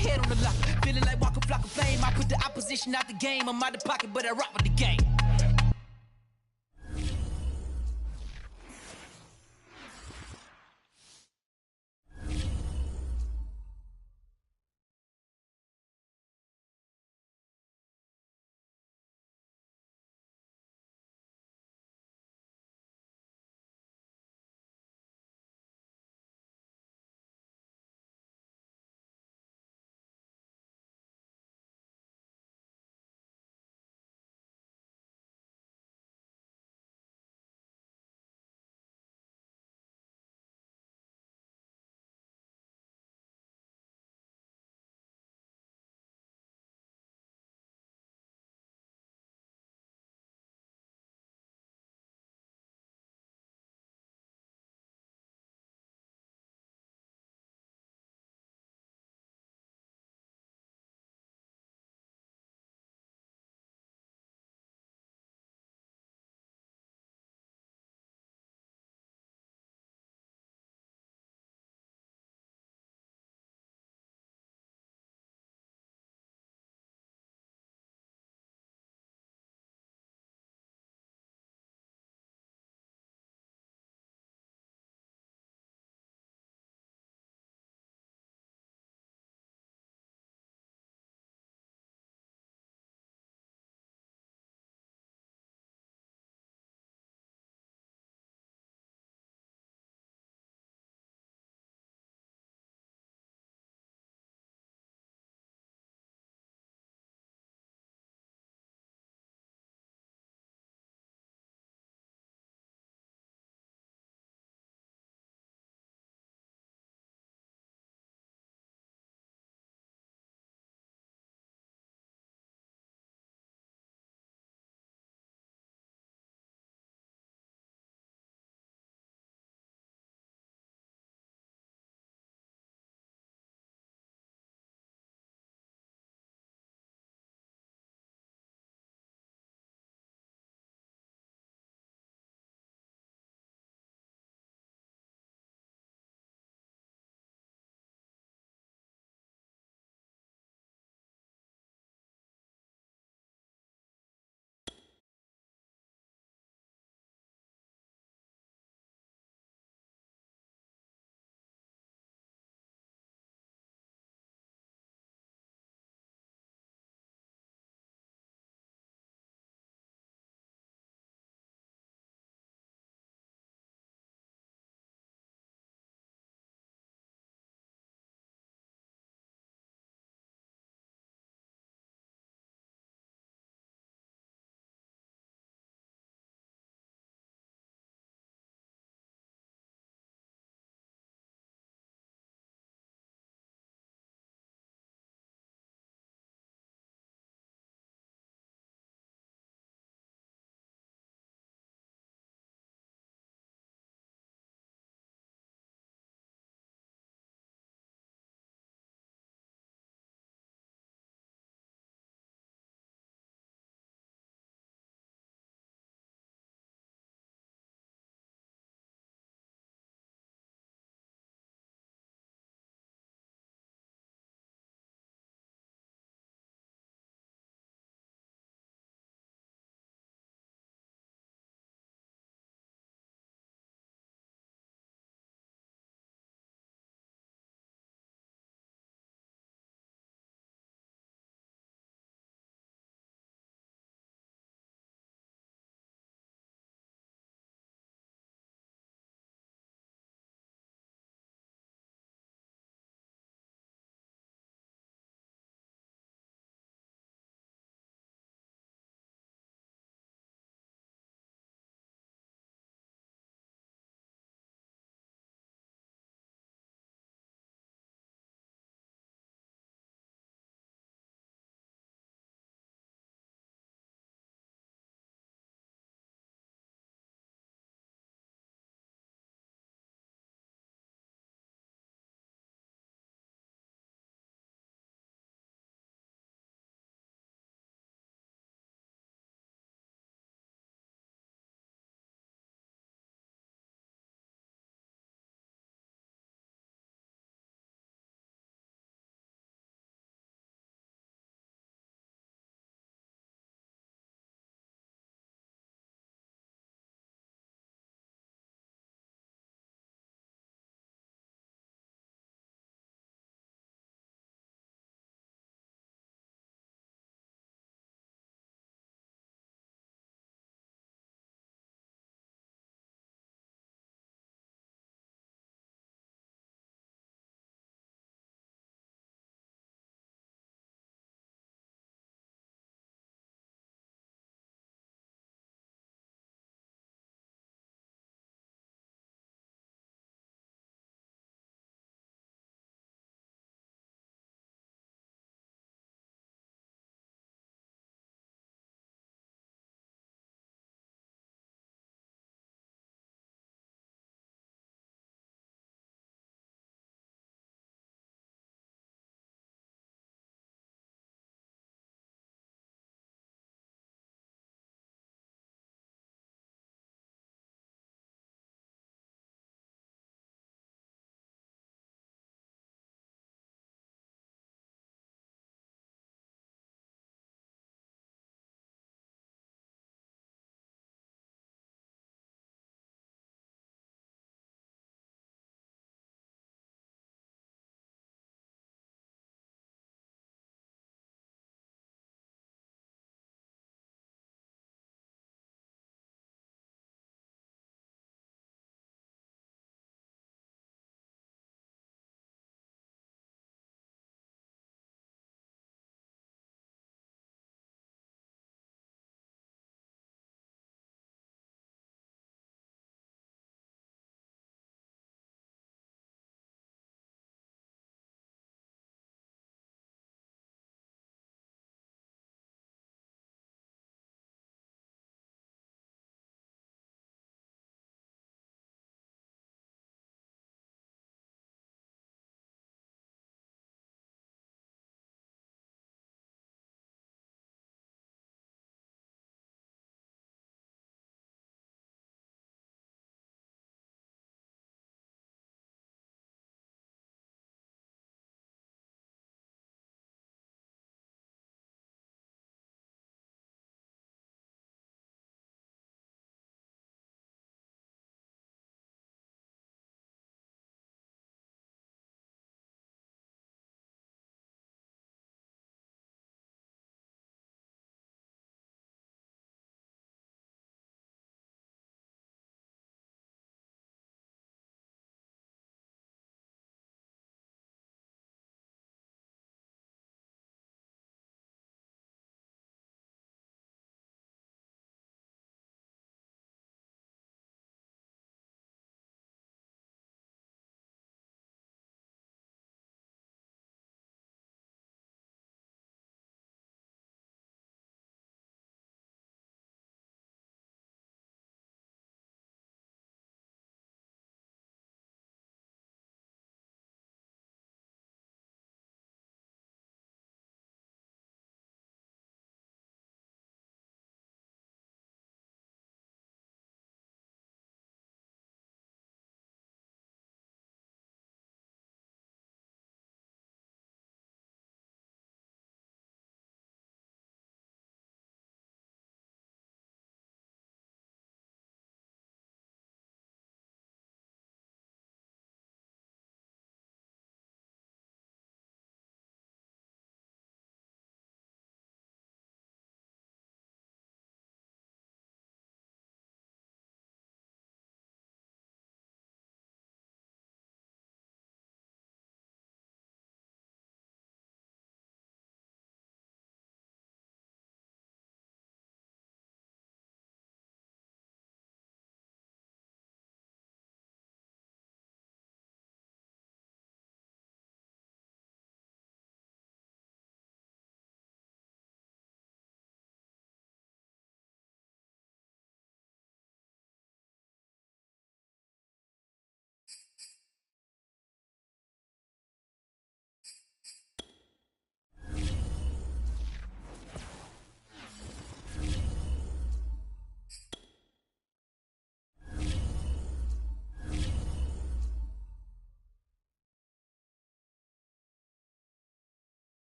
head on the lock. Feeling like Walker Flock of Flame. I put the opposition out the game. I'm out of pocket, but I rock with the game.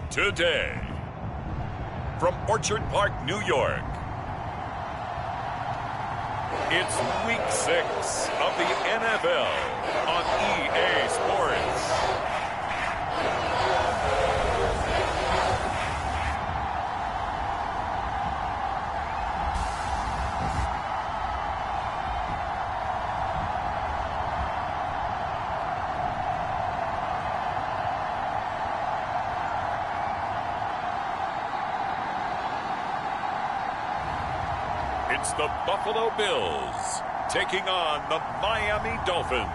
today. From Orchard Park, New York, it's Week 6 of the NFL on EA Sports. It's the Buffalo Bills taking on the Miami Dolphins.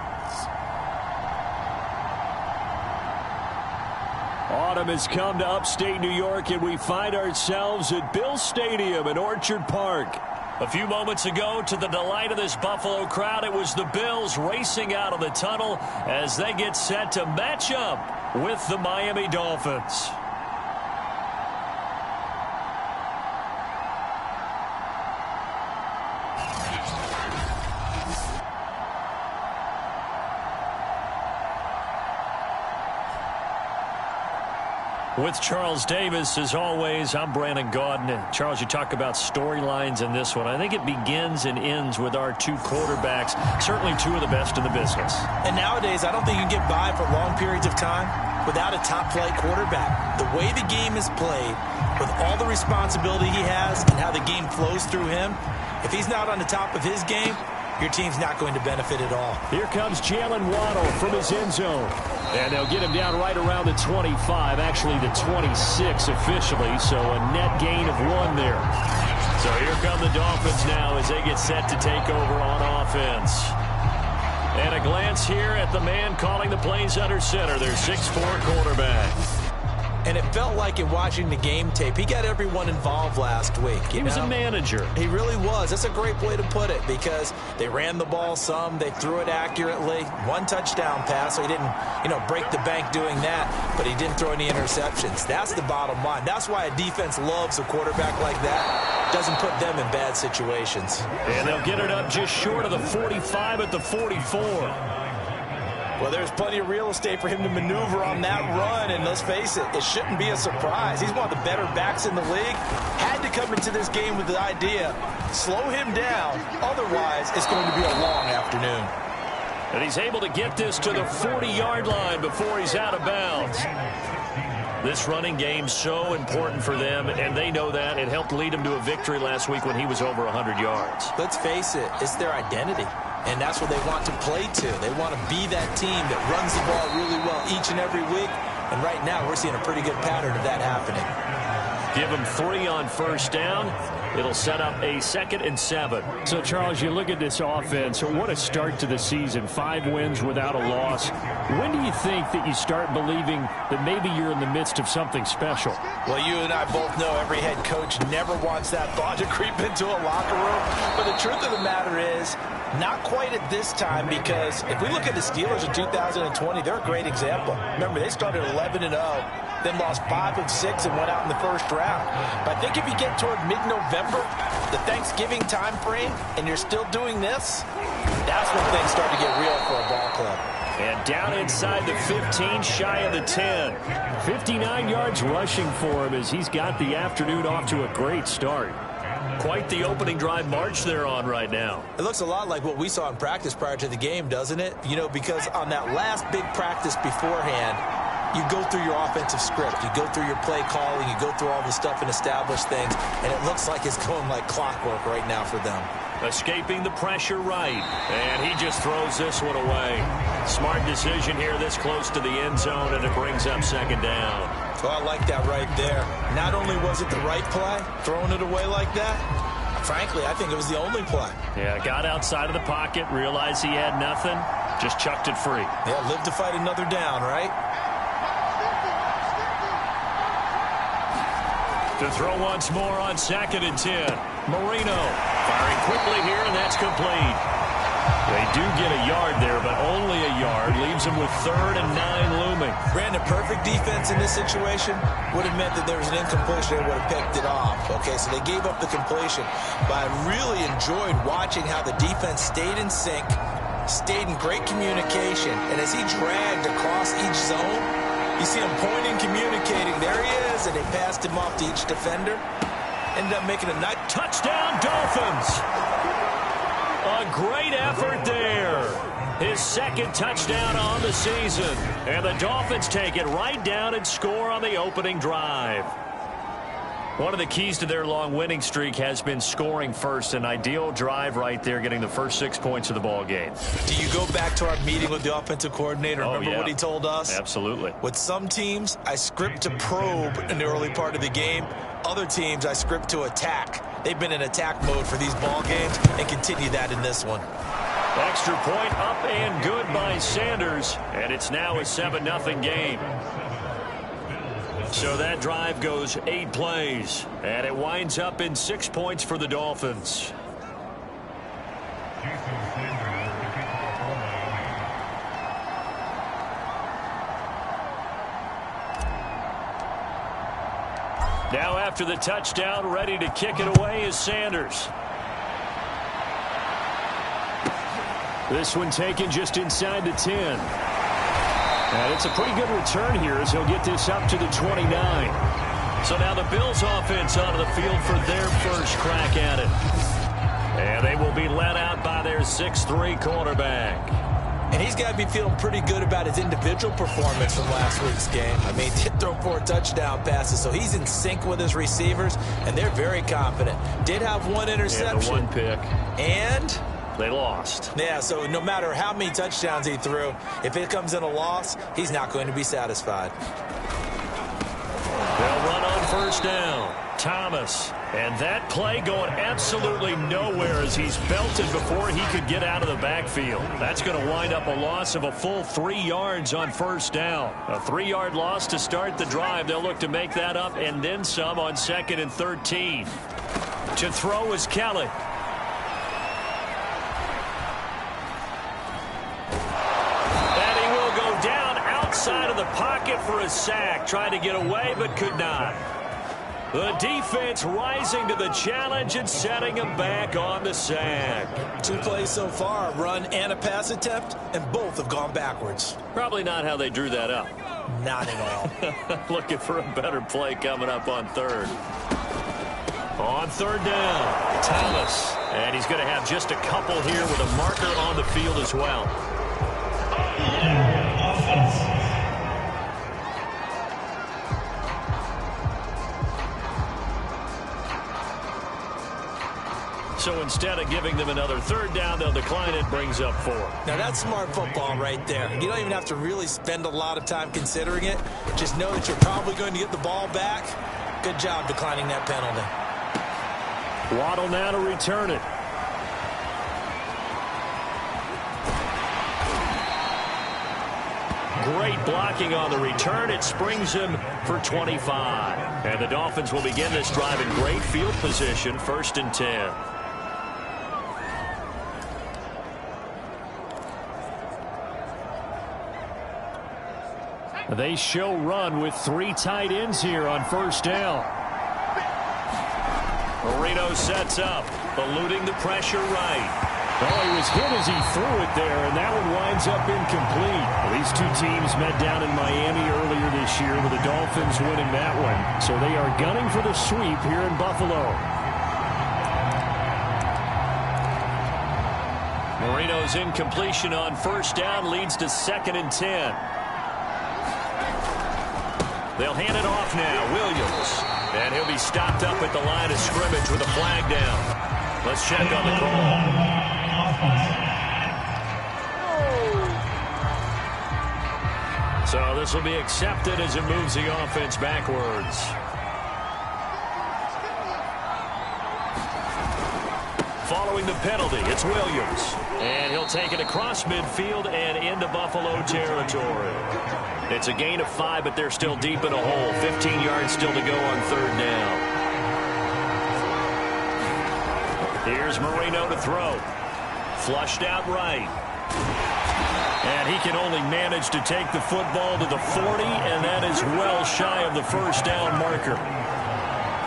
Autumn has come to upstate New York, and we find ourselves at Bills Stadium in Orchard Park. A few moments ago, to the delight of this Buffalo crowd, it was the Bills racing out of the tunnel as they get set to match up with the Miami Dolphins. With Charles Davis, as always, I'm Brandon Gaudin. Charles, you talk about storylines in this one. I think it begins and ends with our two quarterbacks, certainly two of the best in the business. And nowadays, I don't think you can get by for long periods of time without a top-flight quarterback. The way the game is played, with all the responsibility he has and how the game flows through him, if he's not on the top of his game, your team's not going to benefit at all. Here comes Jalen Waddle from his end zone. And they'll get him down right around the 25, actually the 26 officially, so a net gain of 1 there. So here come the Dolphins now as they get set to take over on offense. And a glance here at the man calling the plays under center, their 6'4" quarterback. And it felt like in watching the game tape, he got everyone involved last week. He was a manager. He really was. That's a great way to put it because they ran the ball some, they threw it accurately. 1 touchdown pass, so he didn't, break the bank doing that, but he didn't throw any interceptions. That's the bottom line. That's why a defense loves a quarterback like that. Doesn't put them in bad situations. And they'll get it up just short of the 45 at the 44. Well, there's plenty of real estate for him to maneuver on that run, and let's face it, it shouldn't be a surprise. He's one of the better backs in the league. Had to come into this game with the idea, slow him down, otherwise it's going to be a long afternoon. And he's able to get this to the 40-yard line before he's out of bounds. This running game so important for them, and they know that. It helped lead him to a victory last week when he was over 100 yards. Let's face it, it's their identity. And that's what they want to play to. They want to be that team that runs the ball really well each and every week. And right now, we're seeing a pretty good pattern of that happening. Give them 3 on first down. It'll set up a 2nd and 7. So, Charles, you look at this offense. What a start to the season. 5 wins without a loss. When do you think that you start believing that maybe you're in the midst of something special? Well, you and I both know every head coach never wants that thought to creep into a locker room. But the truth of the matter is, not quite at this time, because if we look at the Steelers in 2020, they're a great example. Remember, they started 11-0, then lost 5 of 6 and went out in the first round. But I think if you get toward mid-November, the Thanksgiving time frame, and you're still doing this, that's when things start to get real for a ball club. And down inside the 15, shy of the 10. 59 yards rushing for him as he's got the afternoon off to a great start. Quite the opening drive march they're on right now. It looks a lot like what we saw in practice prior to the game, doesn't it? Because on that last big practice beforehand, you go through your offensive script. You go through your play calling. You go through all the stuff and establish things. And it looks like it's going like clockwork right now for them. Escaping the pressure right. And he just throws this one away. Smart decision here this close to the end zone, and it brings up 2nd down. So I like that right there. Not only was it the right play, throwing it away like that, frankly, I think it was the only play. Yeah, got outside of the pocket, realized he had nothing, just chucked it free. Yeah, live to fight another down, right? To throw once more on 2nd and 10. Marino firing quickly here, and that's complete. They do get a yard there, but only a yard. Leaves them with 3rd and 9 looming. Brandon, perfect defense in this situation would have meant that there was an incompletion. They would have picked it off. Okay, so they gave up the completion. But I really enjoyed watching how the defense stayed in sync, stayed in great communication. And as he dragged across each zone, You see him pointing, communicating. There he is, and they passed him off to each defender. Ended up making a nice touchdown, Dolphins. A great effort there. His second touchdown on the season. And the Dolphins take it right down and score on the opening drive. One of the keys to their long winning streak has been scoring first. An ideal drive right there, getting the first 6 points of the ball game. Do you go back to our meeting with the offensive coordinator? Remember what he told us? Absolutely. With some teams, I script to probe in the early part of the game. Other teams, I script to attack. They've been in attack mode for these ball games and continue that in this one. Extra point up and good by Sanders. And it's now a 7-0 game. So that drive goes 8 plays, and it winds up in 6 points for the Dolphins. Now after the touchdown, ready to kick it away is Sanders. This one taken just inside the 10. And it's a pretty good return here as he'll get this up to the 29. So now the Bills offense onto the field for their first crack at it. And they will be led out by their 6'3" quarterback. And he's got to be feeling pretty good about his individual performance from last week's game. I mean, did throw 4 touchdown passes, so he's in sync with his receivers, and they're very confident. Did have 1 interception. And the 1 pick. And they lost. Yeah, so no matter how many touchdowns he threw, if it comes in a loss, he's not going to be satisfied. They'll run on first down. Thomas. And that play going absolutely nowhere as he's belted before he could get out of the backfield. That's going to wind up a loss of a full 3 yards on first down. A 3-yard loss to start the drive. They'll look to make that up and then some on 2nd and 13. To throw is Kelly. And he will go down outside of the pocket for a sack. Tried to get away but could not. The defense rising to the challenge and setting him back on the sack. 2 plays so far, a run and a pass attempt, and both have gone backwards. Probably not how they drew that up. Not at all. Looking for a better play coming up on 3rd. On 3rd down, Thomas. And he's going to have just a couple here with a marker on the field as well. So instead of giving them another 3rd down, they'll decline it, brings up 4. Now that's smart football right there. You don't even have to really spend a lot of time considering it. Just know that you're probably going to get the ball back. Good job declining that penalty. Waddle now to return it. Great blocking on the return. It springs him for 25. And the Dolphins will begin this drive in great field position, 1st and 10. They show run with 3 tight ends here on 1st down. Marino sets up, eluding the pressure right. Well, he was hit as he threw it there, and that one winds up incomplete. These 2 teams met down in Miami earlier this year with the Dolphins winning that one. So they are gunning for the sweep here in Buffalo. Marino's incompletion on 1st down leads to 2nd and 10. They'll hand it off now. Williams. And he'll be stopped up at the line of scrimmage with a flag down. Let's check on the call. So this will be accepted as it moves the offense backwards. Following the penalty, it's Williams. And he'll take it across midfield and into Buffalo territory. It's a gain of 5, but they're still deep in a hole. 15 yards still to go on 3rd down. Here's Marino to throw. Flushed out right. And he can only manage to take the football to the 40, and that is well shy of the 1st down marker.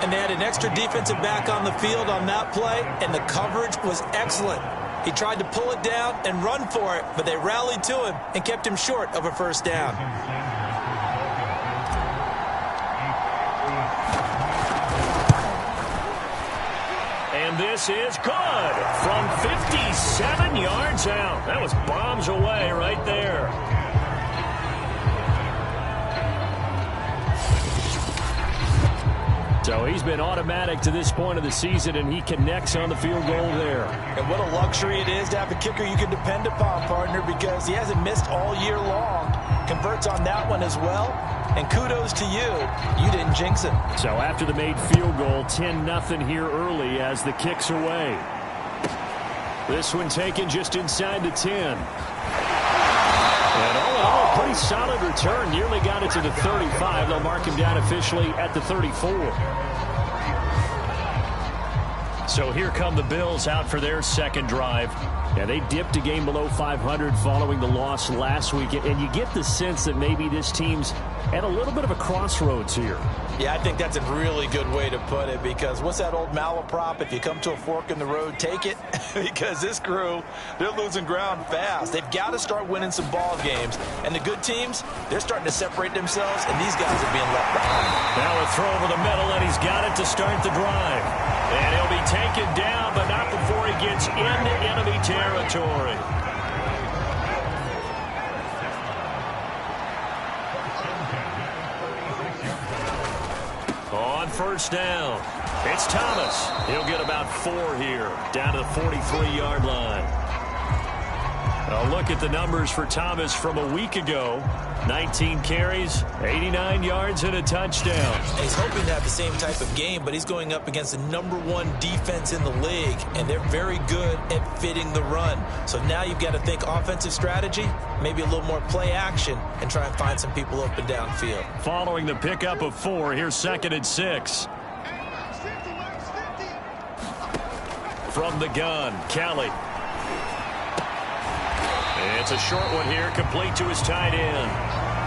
And they had an extra defensive back on the field on that play, and the coverage was excellent. He tried to pull it down and run for it, but they rallied to him and kept him short of a 1st down. And this is good from 57 yards out. That was bombs away right there. So he's been automatic to this point of the season, and he connects on the field goal there. And what a luxury it is to have a kicker you can depend upon, partner, because he hasn't missed all year long. Converts on that one as well. And kudos to you. You didn't jinx him. So after the made field goal, 10-0 here early as the kick's away. This one taken just inside the 10. And all in all, pretty solid return. Nearly got it to the 35. They'll mark him down officially at the 34. So here come the Bills out for their second drive. Yeah, they dipped a game below 500 following the loss last week. And you get the sense that maybe this team's at a little bit of a crossroads here. Yeah, I think that's a really good way to put it, because what's that old malaprop? If you come to a fork in the road, take it. Because this crew, they're losing ground fast. They've got to start winning some ball games. And the good teams, they're starting to separate themselves, and these guys are being left behind. Now a throw over the middle, and he's got it to start the drive. And he'll be taken down, but not before he gets into enemy territory. On first down, it's Thomas. He'll get about 4 here, down to the 43-yard line. A look at the numbers for Thomas from a week ago. 19 carries, 89 yards, and a touchdown. He's hoping to have the same type of game, but he's going up against the #1 defense in the league, and they're very good at fitting the run. So now you've got to think offensive strategy, maybe a little more play action, and try and find some people up and downfield. Following the pickup of 4, here's 2nd and 6. From the gun, Kelly. It's a short one here, complete to his tight end.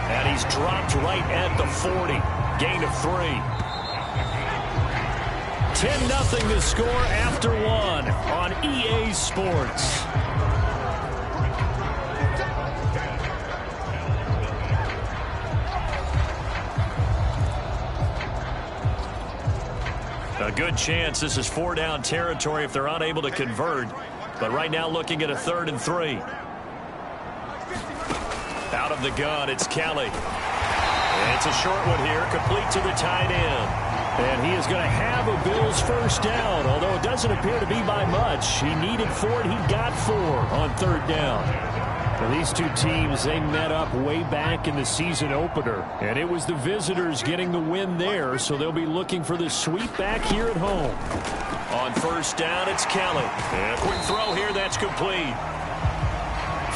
And he's dropped right at the 40. Gain of 3. 10-0 the score after 1 on EA Sports. A good chance this is 4-down territory if they're unable to convert. But right now looking at a 3rd and 3. Out of the gun, it's Kelly. And it's a short one here, complete to the tight end. And he is going to have a Bills first down, although it doesn't appear to be by much. He needed 4, and he got 4 on 3rd down. Now, these two teams, they met up way back in the season opener, and it was the visitors getting the win there, so they'll be looking for the sweep back here at home. On first down, it's Kelly. And a quick throw here, that's complete.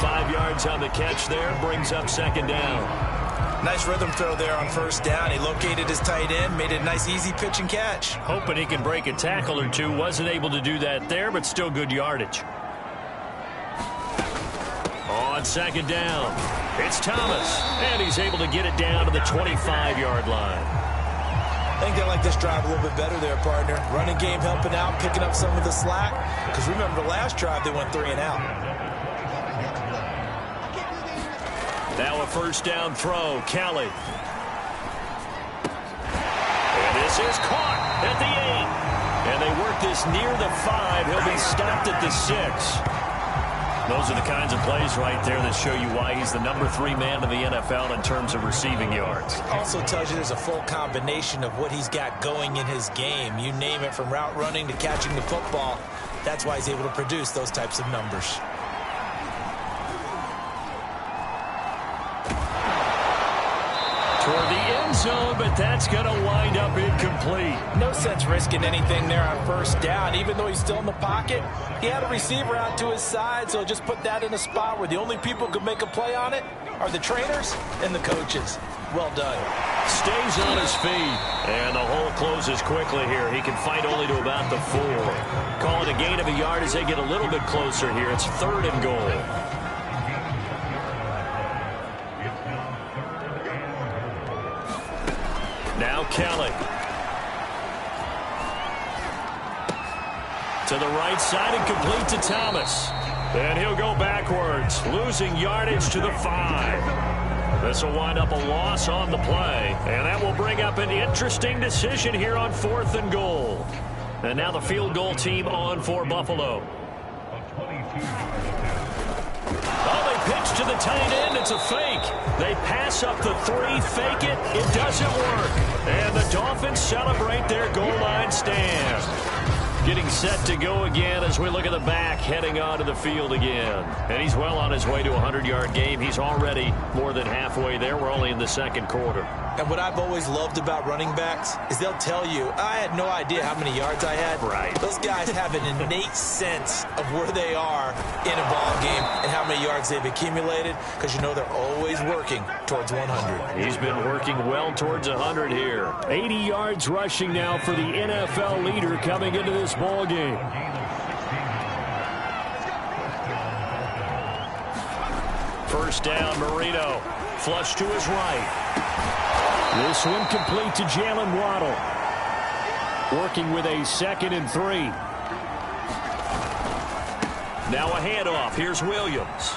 5 yards on the catch there, brings up 2nd down. Nice rhythm throw there on first down. He located his tight end, made it a nice easy pitch and catch. Hoping he can break a tackle or two. Wasn't able to do that there, but still good yardage. On 2nd down, it's Thomas. And he's able to get it down to the 25-yard line. I think they like this drive a little bit better there, partner. Running game helping out, picking up some of the slack. Because remember, the last drive they went 3 and out. Now a first down throw, Kelly. And this is caught at the 8. And they work this near the 5. He'll be stopped at the 6. Those are the kinds of plays right there that show you why he's the #3 man in the NFL in terms of receiving yards. Also tells you there's a full combination of what he's got going in his game. You name it, from route running to catching the football. That's why he's able to produce those types of numbers. Toward the end zone, but that's going to wind up incomplete. No sense risking anything there on first down. Even though he's still in the pocket, he had a receiver out to his side, so just put that in a spot where the only people who could make a play on it are the trainers and the coaches. Well done. Stays on his feet, and the hole closes quickly here. He can fight only to about the 4. Call it a gain of a yard as they get a little bit closer here. It's 3rd and goal. Now Kelly. To the right side and complete to Thomas. And he'll go backwards, losing yardage to the 5. This will wind up a loss on the play. And that will bring up an interesting decision here on 4th and goal. And now the field goal team on for Buffalo. Oh, they pitch to the tight end. It's a fake. They pass up the 3, fake it. It doesn't work. And the Dolphins celebrate their goal line stand. Getting set to go again as we look at the back, heading onto the field again. And he's well on his way to a 100-yard game. He's already more than halfway there. We're only in the second quarter. And what I've always loved about running backs is they'll tell you, I had no idea how many yards I had. Right. Those guys have an innate sense of where they are in a ball game and how many yards they've accumulated, because you know they're always working towards 100. He's been working well towards 100 here. 80 yards rushing now for the NFL leader coming into this ball game. First down, Marino. Flush to his right. This one complete to Jalen Waddle. Working with a 2nd and 3. Now a handoff. Here's Williams.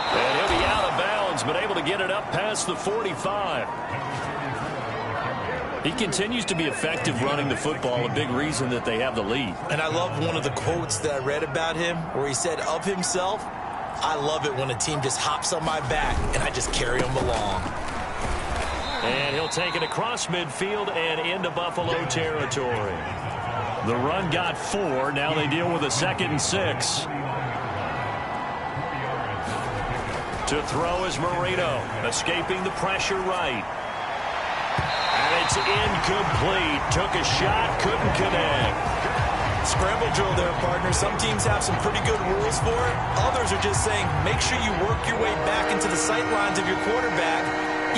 And he'll be out of bounds, but able to get it up past the 45. He continues to be effective running the football, a big reason that they have the lead. And I love one of the quotes that I read about him where he said of himself, I love it when a team just hops on my back and I just carry them along. And he'll take it across midfield and into Buffalo territory. The run got 4. Now they deal with a 2nd and 6. To throw is Marino, escaping the pressure right. And it's incomplete. Took a shot, couldn't connect. Scramble drill there, partner. Some teams have some pretty good rules for it. Others are just saying, make sure you work your way back into the sight lines of your quarterback,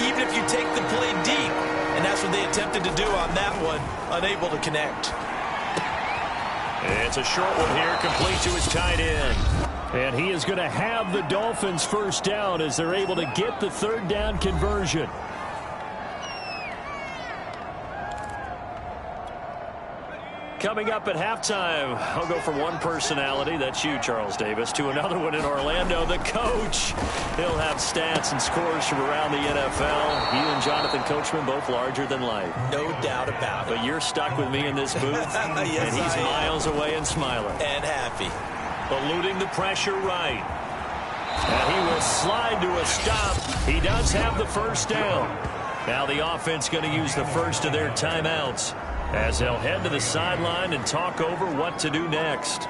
even if you take the play deep. And that's what they attempted to do on that one, unable to connect. It's a short one here, complete to his tight end. And he is going to have the Dolphins first down as they're able to get the 3rd down conversion. Coming up at halftime, I'll go from one personality, that's you, Charles Davis, to another one in Orlando, the coach. He'll have stats and scores from around the NFL. You and Jonathan Coachman, both larger than life. No doubt about it. But you're stuck with me in this booth, yes, and he's miles away and smiling. And happy. Eluding the pressure right. And he will slide to a stop. He does have the first down. Now the offense going to use the first of their timeouts, as they'll head to the sideline and talk over what to do next.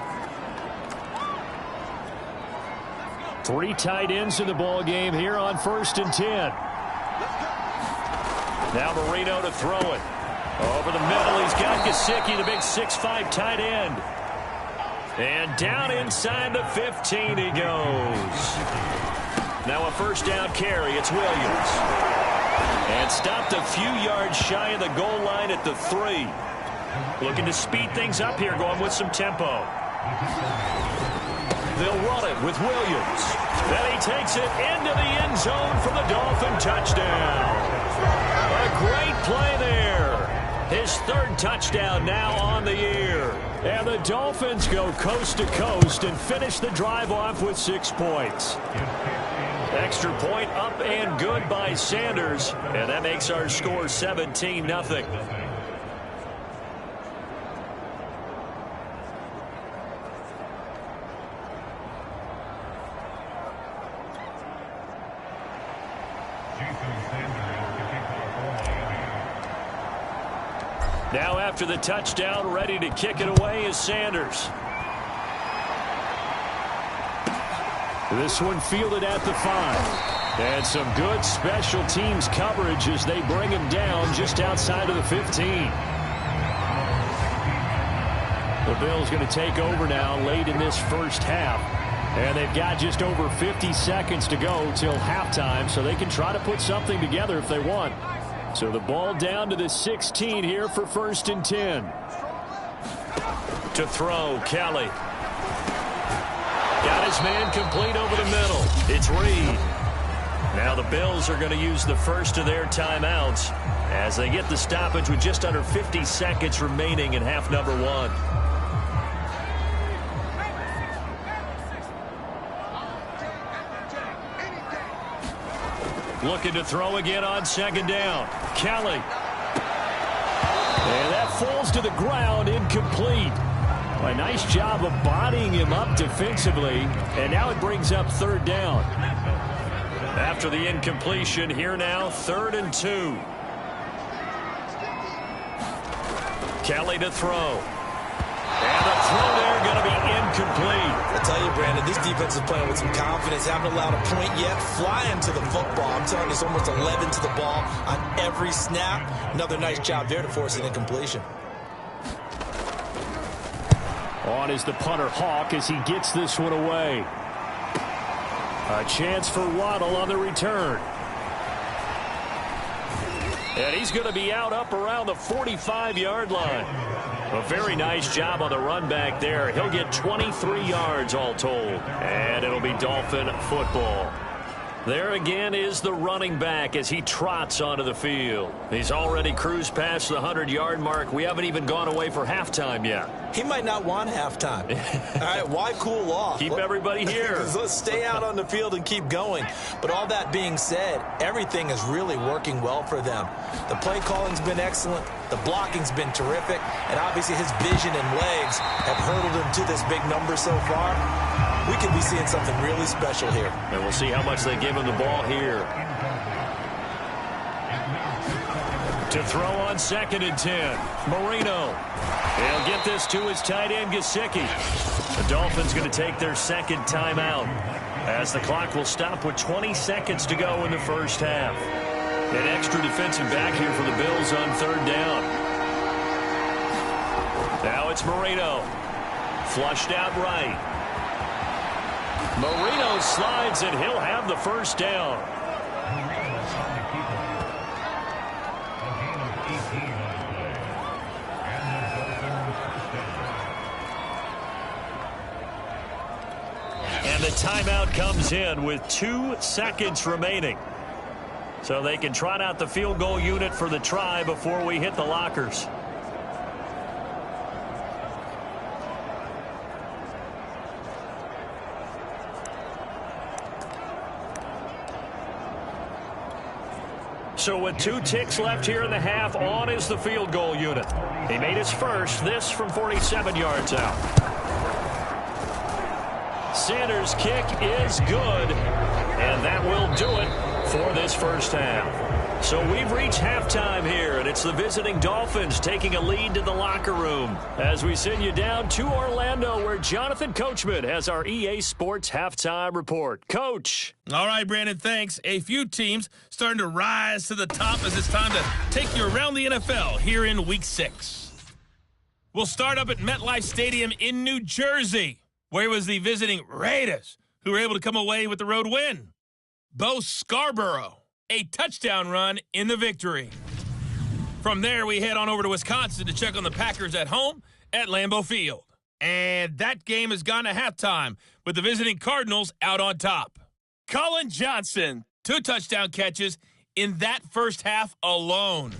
3 tight ends in the ball game here on 1st and 10. Now Marino to throw it. Over the middle, he's got Gesicki, the big 6'5" tight end. And down inside the 15 he goes. Now a first down carry, it's Williams. And stopped a few yards shy of the goal line at the 3. Looking to speed things up here, going with some tempo. They'll run it with Williams. Then he takes it into the end zone for the Dolphin touchdown. A great play there. His 3rd touchdown now on the year. And the Dolphins go coast to coast and finish the drive off with 6 points. Extra point up and good by Sanders, and that makes our score 17-0. Now after the touchdown, ready to kick it away is Sanders. This one fielded at the 5. And some good special teams coverage as they bring him down just outside of the 15. The Bills going to take over now late in this first half. And they've got just over 50 seconds to go till halftime, so they can try to put something together if they want. So the ball down to the 16 here for 1st and 10. To throw, Kelly. Got his man complete over the middle. It's Reed. Now the Bills are going to use the first of their timeouts as they get the stoppage with just under 50 seconds remaining in half number 1. Looking to throw again on 2nd down. Kelly. And that falls to the ground, incomplete. A nice job of bodying him up defensively, and now it brings up third down. After the incompletion, here now, 3rd and 2. Kelly to throw. And the throw there going to be incomplete. I tell you, Brandon, this defense is playing with some confidence. Haven't allowed a point yet. Flying to the football. I'm telling you, it's almost 11 to the ball on every snap. Another nice job there to force an incompletion. On is the punter, Hawk, as he gets this one away. A chance for Waddle on the return. And he's going to be out up around the 45-yard line. A very nice job on the run back there. He'll get 23 yards all told. And it'll be Dolphin football. There again is the running back as he trots onto the field. He's already cruised past the 100-yard mark. We haven't even gone away for halftime yet. He might not want halftime. All right, why cool off? Keep everybody here. Let's stay out on the field and keep going. But all that being said, everything is really working well for them. The play calling's been excellent. The blocking's been terrific. And obviously his vision and legs have hurdled him to this big number so far. We could be seeing something really special here. And we'll see how much they give him the ball here. To throw on 2nd and 10. Marino. He'll get this to his tight end, Gesicki. The Dolphins going to take their 2nd timeout as the clock will stop with 20 seconds to go in the first half. An extra defensive back here for the Bills on 3rd down. Now it's Marino. Flushed out right. Marino slides, and he'll have the first down. And the timeout comes in with 2 seconds remaining. So they can trot out the field goal unit for the try before we hit the lockers. So with 2 ticks left here in the half, on is the field goal unit. He made his first, this from 47 yards out. Sanders' kick is good, and that will do it for this first half. So we've reached halftime here, and it's the visiting Dolphins taking a lead to the locker room as we send you down to Orlando, where Jonathan Coachman has our EA Sports halftime report. Coach. All right, Brandon, thanks. A few teams starting to rise to the top as it's time to take you around the NFL here in Week 6. We'll start up at MetLife Stadium in New Jersey, where it was the visiting Raiders who were able to come away with the road win. Bo Scarborough, a touchdown run in the victory. From there, we head on over to Wisconsin to check on the Packers at home at Lambeau Field. And that game has gone to halftime with the visiting Cardinals out on top. Colin Johnson, 2 touchdown catches in that first half alone.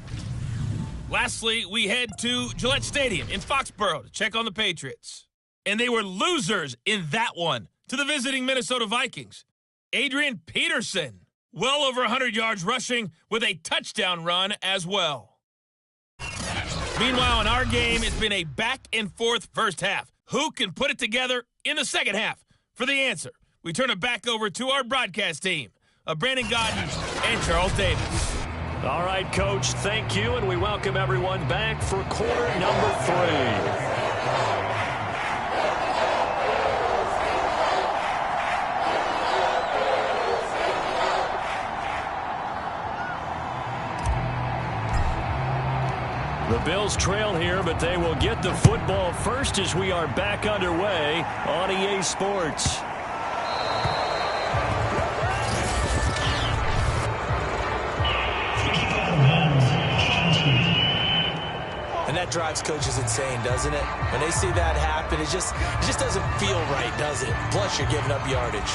Lastly, we head to Gillette Stadium in Foxborough to check on the Patriots. And they were losers in that one to the visiting Minnesota Vikings. Adrian Peterson, well over 100 yards rushing with a touchdown run as well. Meanwhile, in our game, it's been a back-and-forth first half. Who can put it together in the second half? For the answer, we turn it back over to our broadcast team of Brandon Godden and Charles Davis. All right, Coach, thank you, and we welcome everyone back for quarter number 3. The Bills trail here, but they will get the football first as we are back underway on EA Sports. And that drives coaches insane, doesn't it? When they see that happen, it just doesn't feel right, does it? Plus, you're giving up yardage.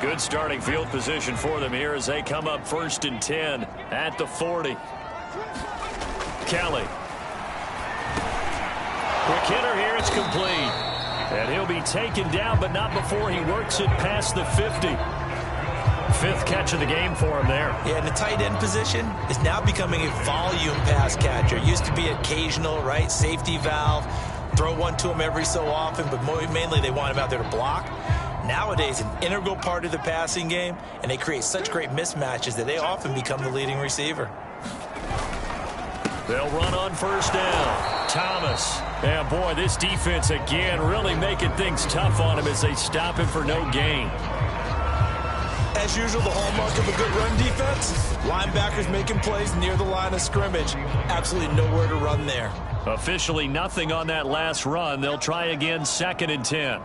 Good starting field position for them here as they come up 1st and 10 at the 40. Kelly. Quick hitter here, it's complete. And he'll be taken down, but not before he works it past the 50. Fifth catch of the game for him there. Yeah, and the tight end position is now becoming a volume pass catcher. It used to be occasional, right? Safety valve. Throw one to him every so often, but mainly they want him out there to block. Nowadays, an integral part of the passing game, and they create such great mismatches that they often become the leading receiver. They'll run on first down. Thomas. Yeah, boy, this defense again really making things tough on him as they stop him for no gain. As usual, the hallmark of a good run defense, linebackers making plays near the line of scrimmage. Absolutely nowhere to run there. Officially nothing on that last run. They'll try again, 2nd and 10.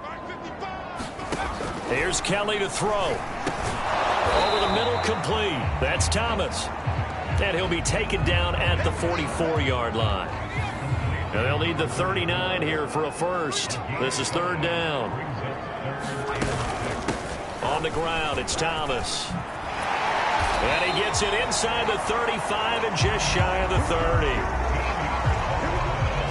Here's Kelly to throw. Over the middle, complete. That's Thomas. And he'll be taken down at the 44-yard line. And they'll need the 39 here for a first. This is 3rd down. On the ground, it's Thomas. And he gets it inside the 35 and just shy of the 30.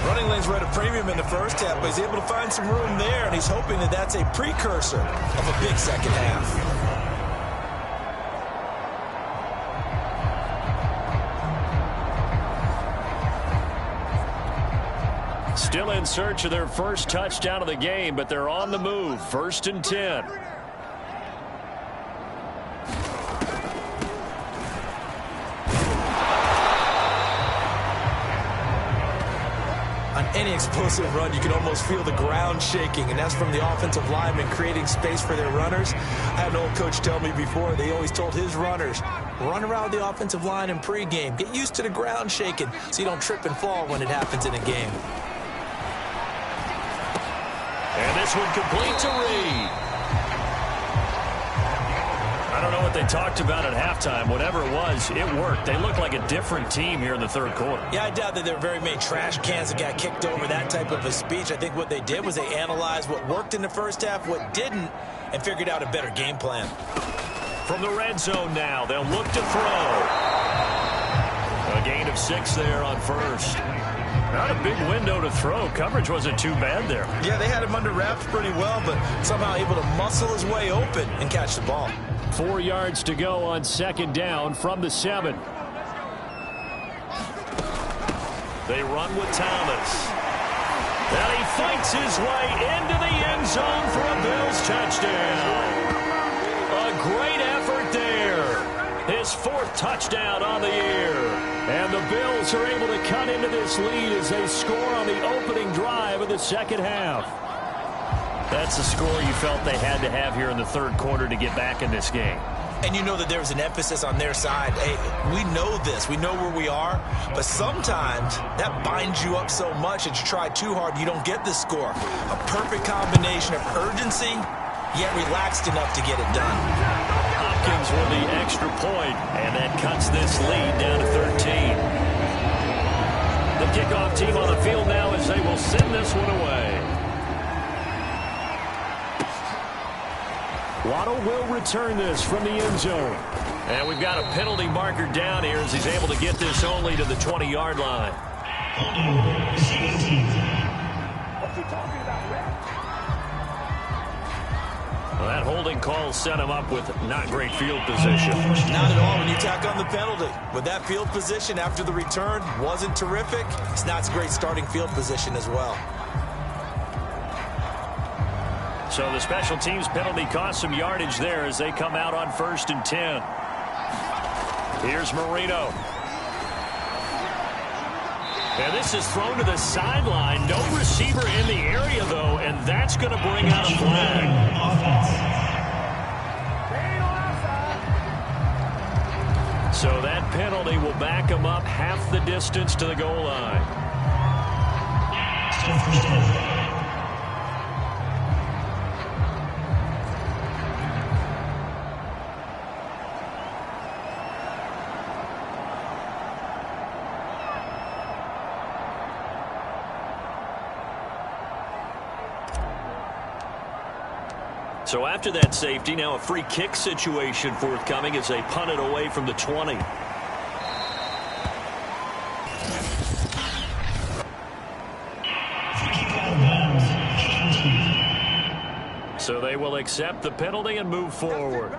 Running lanes were at a premium in the first half, but he's able to find some room there, and he's hoping that that's a precursor of a big second half. Still in search of their first touchdown of the game, but they're on the move. 1st and 10. On any explosive run, you can almost feel the ground shaking, and that's from the offensive linemen creating space for their runners. I had an old coach tell me before, they always told his runners, run around the offensive line in pregame. Get used to the ground shaking so you don't trip and fall when it happens in a game. And this one complete to Reed. I don't know what they talked about at halftime. Whatever it was, it worked. They looked like a different team here in the 3rd quarter. Yeah, I doubt that there were very many trash cans that got kicked over, that type of a speech. I think what they did was they analyzed what worked in the first half, what didn't, and figured out a better game plan. From the red zone now, they'll look to throw. A gain of 6 there on first. Not a big window to throw. Coverage wasn't too bad there. Yeah, they had him under wraps pretty well, but somehow able to muscle his way open and catch the ball. 4 yards to go on 2nd down from the 7. They run with Thomas. And he fights his way into the end zone for a Bills touchdown. A great effort there. His 4th touchdown on the year. And the Bills are able to cut into this lead as they score on the opening drive of the 2nd half. That's the score you felt they had to have here in the 3rd quarter to get back in this game. And you know that there was an emphasis on their side. Hey, we know this. We know where we are. But sometimes that binds you up so much that you try too hard, you don't get the score. A perfect combination of urgency, yet relaxed enough to get it done. Hopkins with the extra point, and that cuts this lead down to 13. The kickoff team on the field now as they will send this one away. Waddle will return this from the end zone. And we've got a penalty marker down here as he's able to get this only to the 20-yard line. Well, that holding call set him up with not great field position. Not at all when you tack on the penalty. With that field position after the return wasn't terrific. It's not a great starting field position as well. So the special teams penalty cost some yardage there as they come out on 1st and 10. Here's Marino. And this is thrown to the sideline. No receiver in the area, though, and that's going to bring out a flag. So that penalty will back him up half the distance to the goal line. So after that safety, now a free kick situation forthcoming as they punt it away from the 20. So they will accept the penalty and move forward.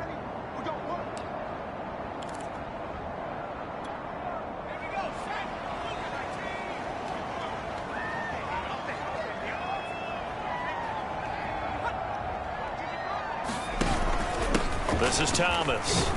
This is Thomas.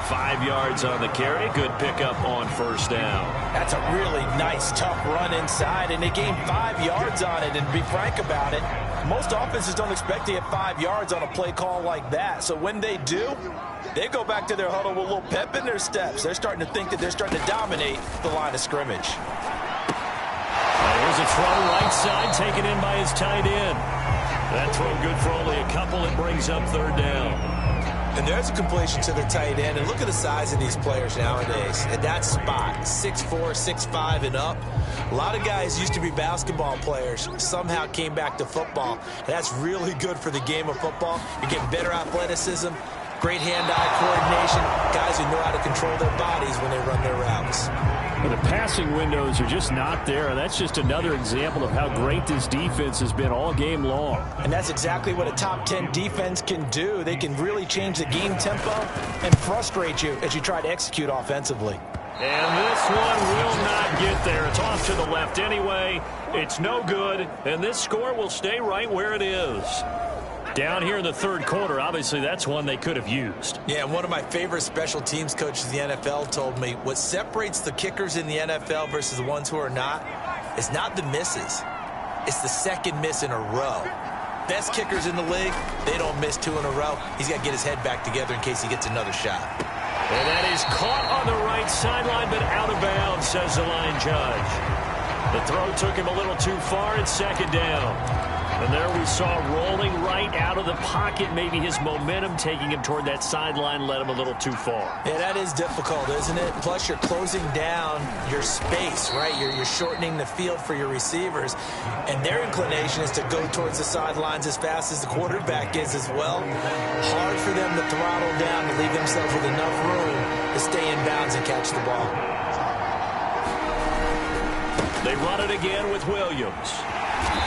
5 yards on the carry. Good pickup on first down. That's a really nice, tough run inside, and they gained 5 yards on it. And to be frank about it, most offenses don't expect to get 5 yards on a play call like that. So when they do, they go back to their huddle with a little pep in their steps. They're starting to think that they're starting to dominate the line of scrimmage. Here's a throw right side, taken in by his tight end. That throw good for only a couple. It brings up third down. And there's a completion to the tight end. And look at the size of these players nowadays. At that spot, 6'4", 6'5", and up. A lot of guys used to be basketball players, somehow came back to football. And that's really good for the game of football. You're getting better athleticism, great hand-eye coordination, guys who know how to control their bodies when they run their routes. Well, the passing windows are just not there. That's just another example of how great this defense has been all game long. And that's exactly what a top 10 defense can do. They can really change the game tempo and frustrate you as you try to execute offensively. And this one will not get there. It's off to the left anyway. It's no good, and this score will stay right where it is. Down here in the third quarter, obviously that's one they could have used. Yeah, and one of my favorite special teams coaches in the NFL told me what separates the kickers in the NFL versus the ones who are not is not the misses. It's the second miss in a row. Best kickers in the league, they don't miss 2 in a row. He's got to get his head back together in case he gets another shot. And that is caught on the right sideline, but out of bounds, says the line judge. The throw took him a little too far. It's second down. And there we saw rolling right out of the pocket. Maybe his momentum taking him toward that sideline led him a little too far. Yeah, that is difficult, isn't it? Plus, you're closing down your space, right? You're shortening the field for your receivers. And their inclination is to go towards the sidelines as fast as the quarterback is as well. Hard for them to throttle down to leave themselves with enough room to stay in bounds and catch the ball. They run it again with Williams.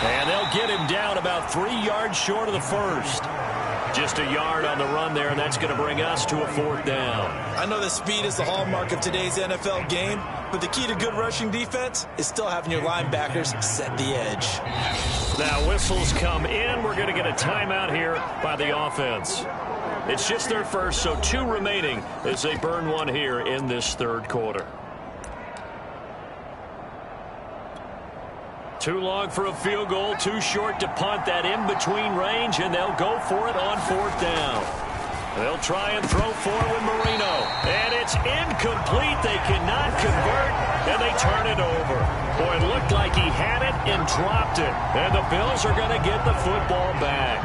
And they'll get him down about 3 yards short of the first. Just a yard on the run there, and that's going to bring us to a fourth down. I know that speed is the hallmark of today's NFL game, but the key to good rushing defense is still having your linebackers set the edge. Now whistles come in. We're going to get a timeout here by the offense. It's just their first, so 2 remaining as they burn one here in this third quarter. Too long for a field goal, too short to punt. That in-between range, and they'll go for it on fourth down. They'll try and throw for it with Marino. And it's incomplete. They cannot convert, and they turn it over. Boy, it looked like he had it and dropped it. And the Bills are going to get the football back.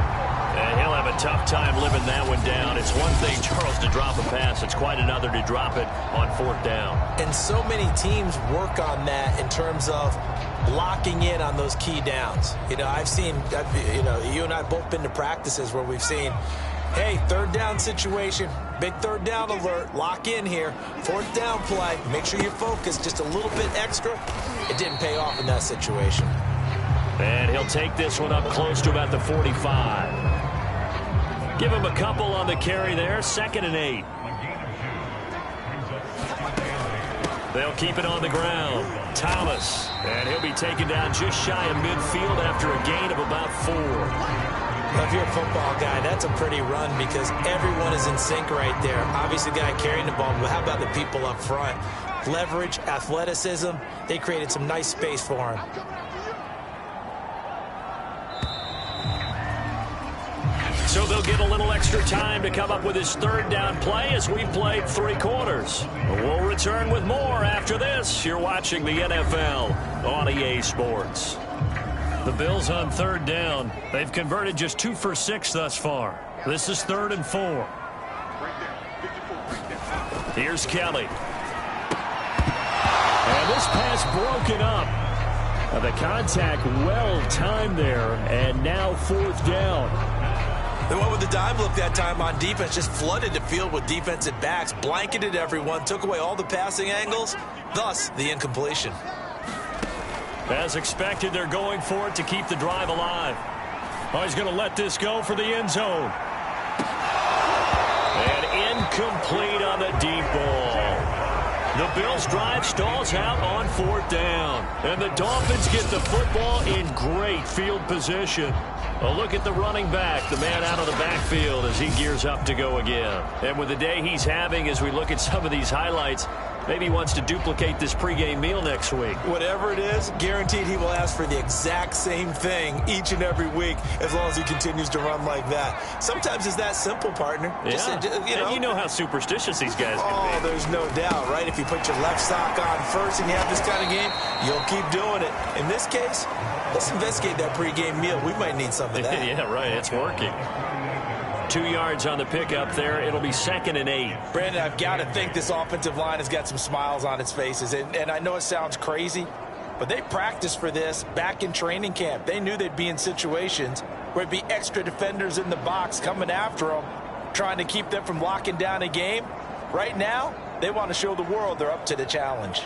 And he'll have a tough time living that one down. It's one thing, Charles, to drop a pass. It's quite another to drop it on fourth down. And so many teams work on that in terms of locking in on those key downs. You know, I've seen, you and I both been to practices where we've seen, hey, third down situation, big third down alert, lock in here, fourth down play, make sure you're focused just a little bit extra. It didn't pay off in that situation. And he'll take this one up close to about the 45. Give him a couple on the carry there, 2nd and 8. They'll keep it on the ground. Thomas, and he'll be taken down just shy of midfield after a gain of about 4. Well, if you're a football guy, that's a pretty run because everyone is in sync right there. Obviously, the guy carrying the ball, but how about the people up front? Leverage, athleticism, they created some nice space for him. So they'll get a little extra time to come up with his third down play as we've played 3 quarters. We'll return with more after this. You're watching the NFL on EA Sports. The Bills on third down. They've converted just 2 for 6 thus far. This is 3rd and 4. Here's Kelly. And this pass broken up. The contact well timed there, and now 4th down. They went with the dime look that time on defense, just flooded the field with defensive backs, blanketed everyone, took away all the passing angles, thus the incompletion. As expected, they're going for it to keep the drive alive. Oh, he's going to let this go for the end zone. And incomplete on the deep ball. The Bills' drive stalls out on 4th down. And the Dolphins get the football in great field position. A look at the running back, the man out of the backfield as he gears up to go again. And with the day he's having, as we look at some of these highlights, maybe he wants to duplicate this pregame meal next week. Whatever it is, guaranteed he will ask for the exact same thing each and every week as long as he continues to run like that. Sometimes it's that simple, partner. Yeah. And you know how superstitious these guys can be. There's no doubt, right? If you put your left sock on first and you have this kind of game, you'll keep doing it. In this case, let's investigate that pregame meal. We might need some of that. Yeah, right. It's working. 2 yards on the pickup there. It'll be 2nd and 8. Brandon, I've got to think this offensive line has got some smiles on its faces. And I know it sounds crazy, but they practiced for this back in training camp. They knew they'd be in situations where it'd be extra defenders in the box coming after them, trying to keep them from locking down a game. Right now, they want to show the world they're up to the challenge.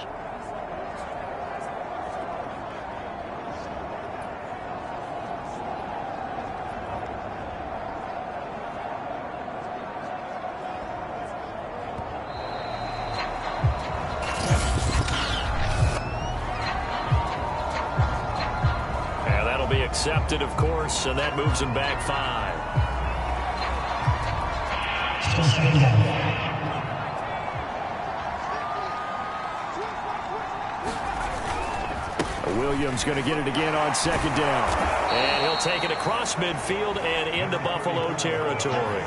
Accepted, of course, and that moves him back 5. Williams going to get it again on 2nd down. And he'll take it across midfield and into Buffalo territory.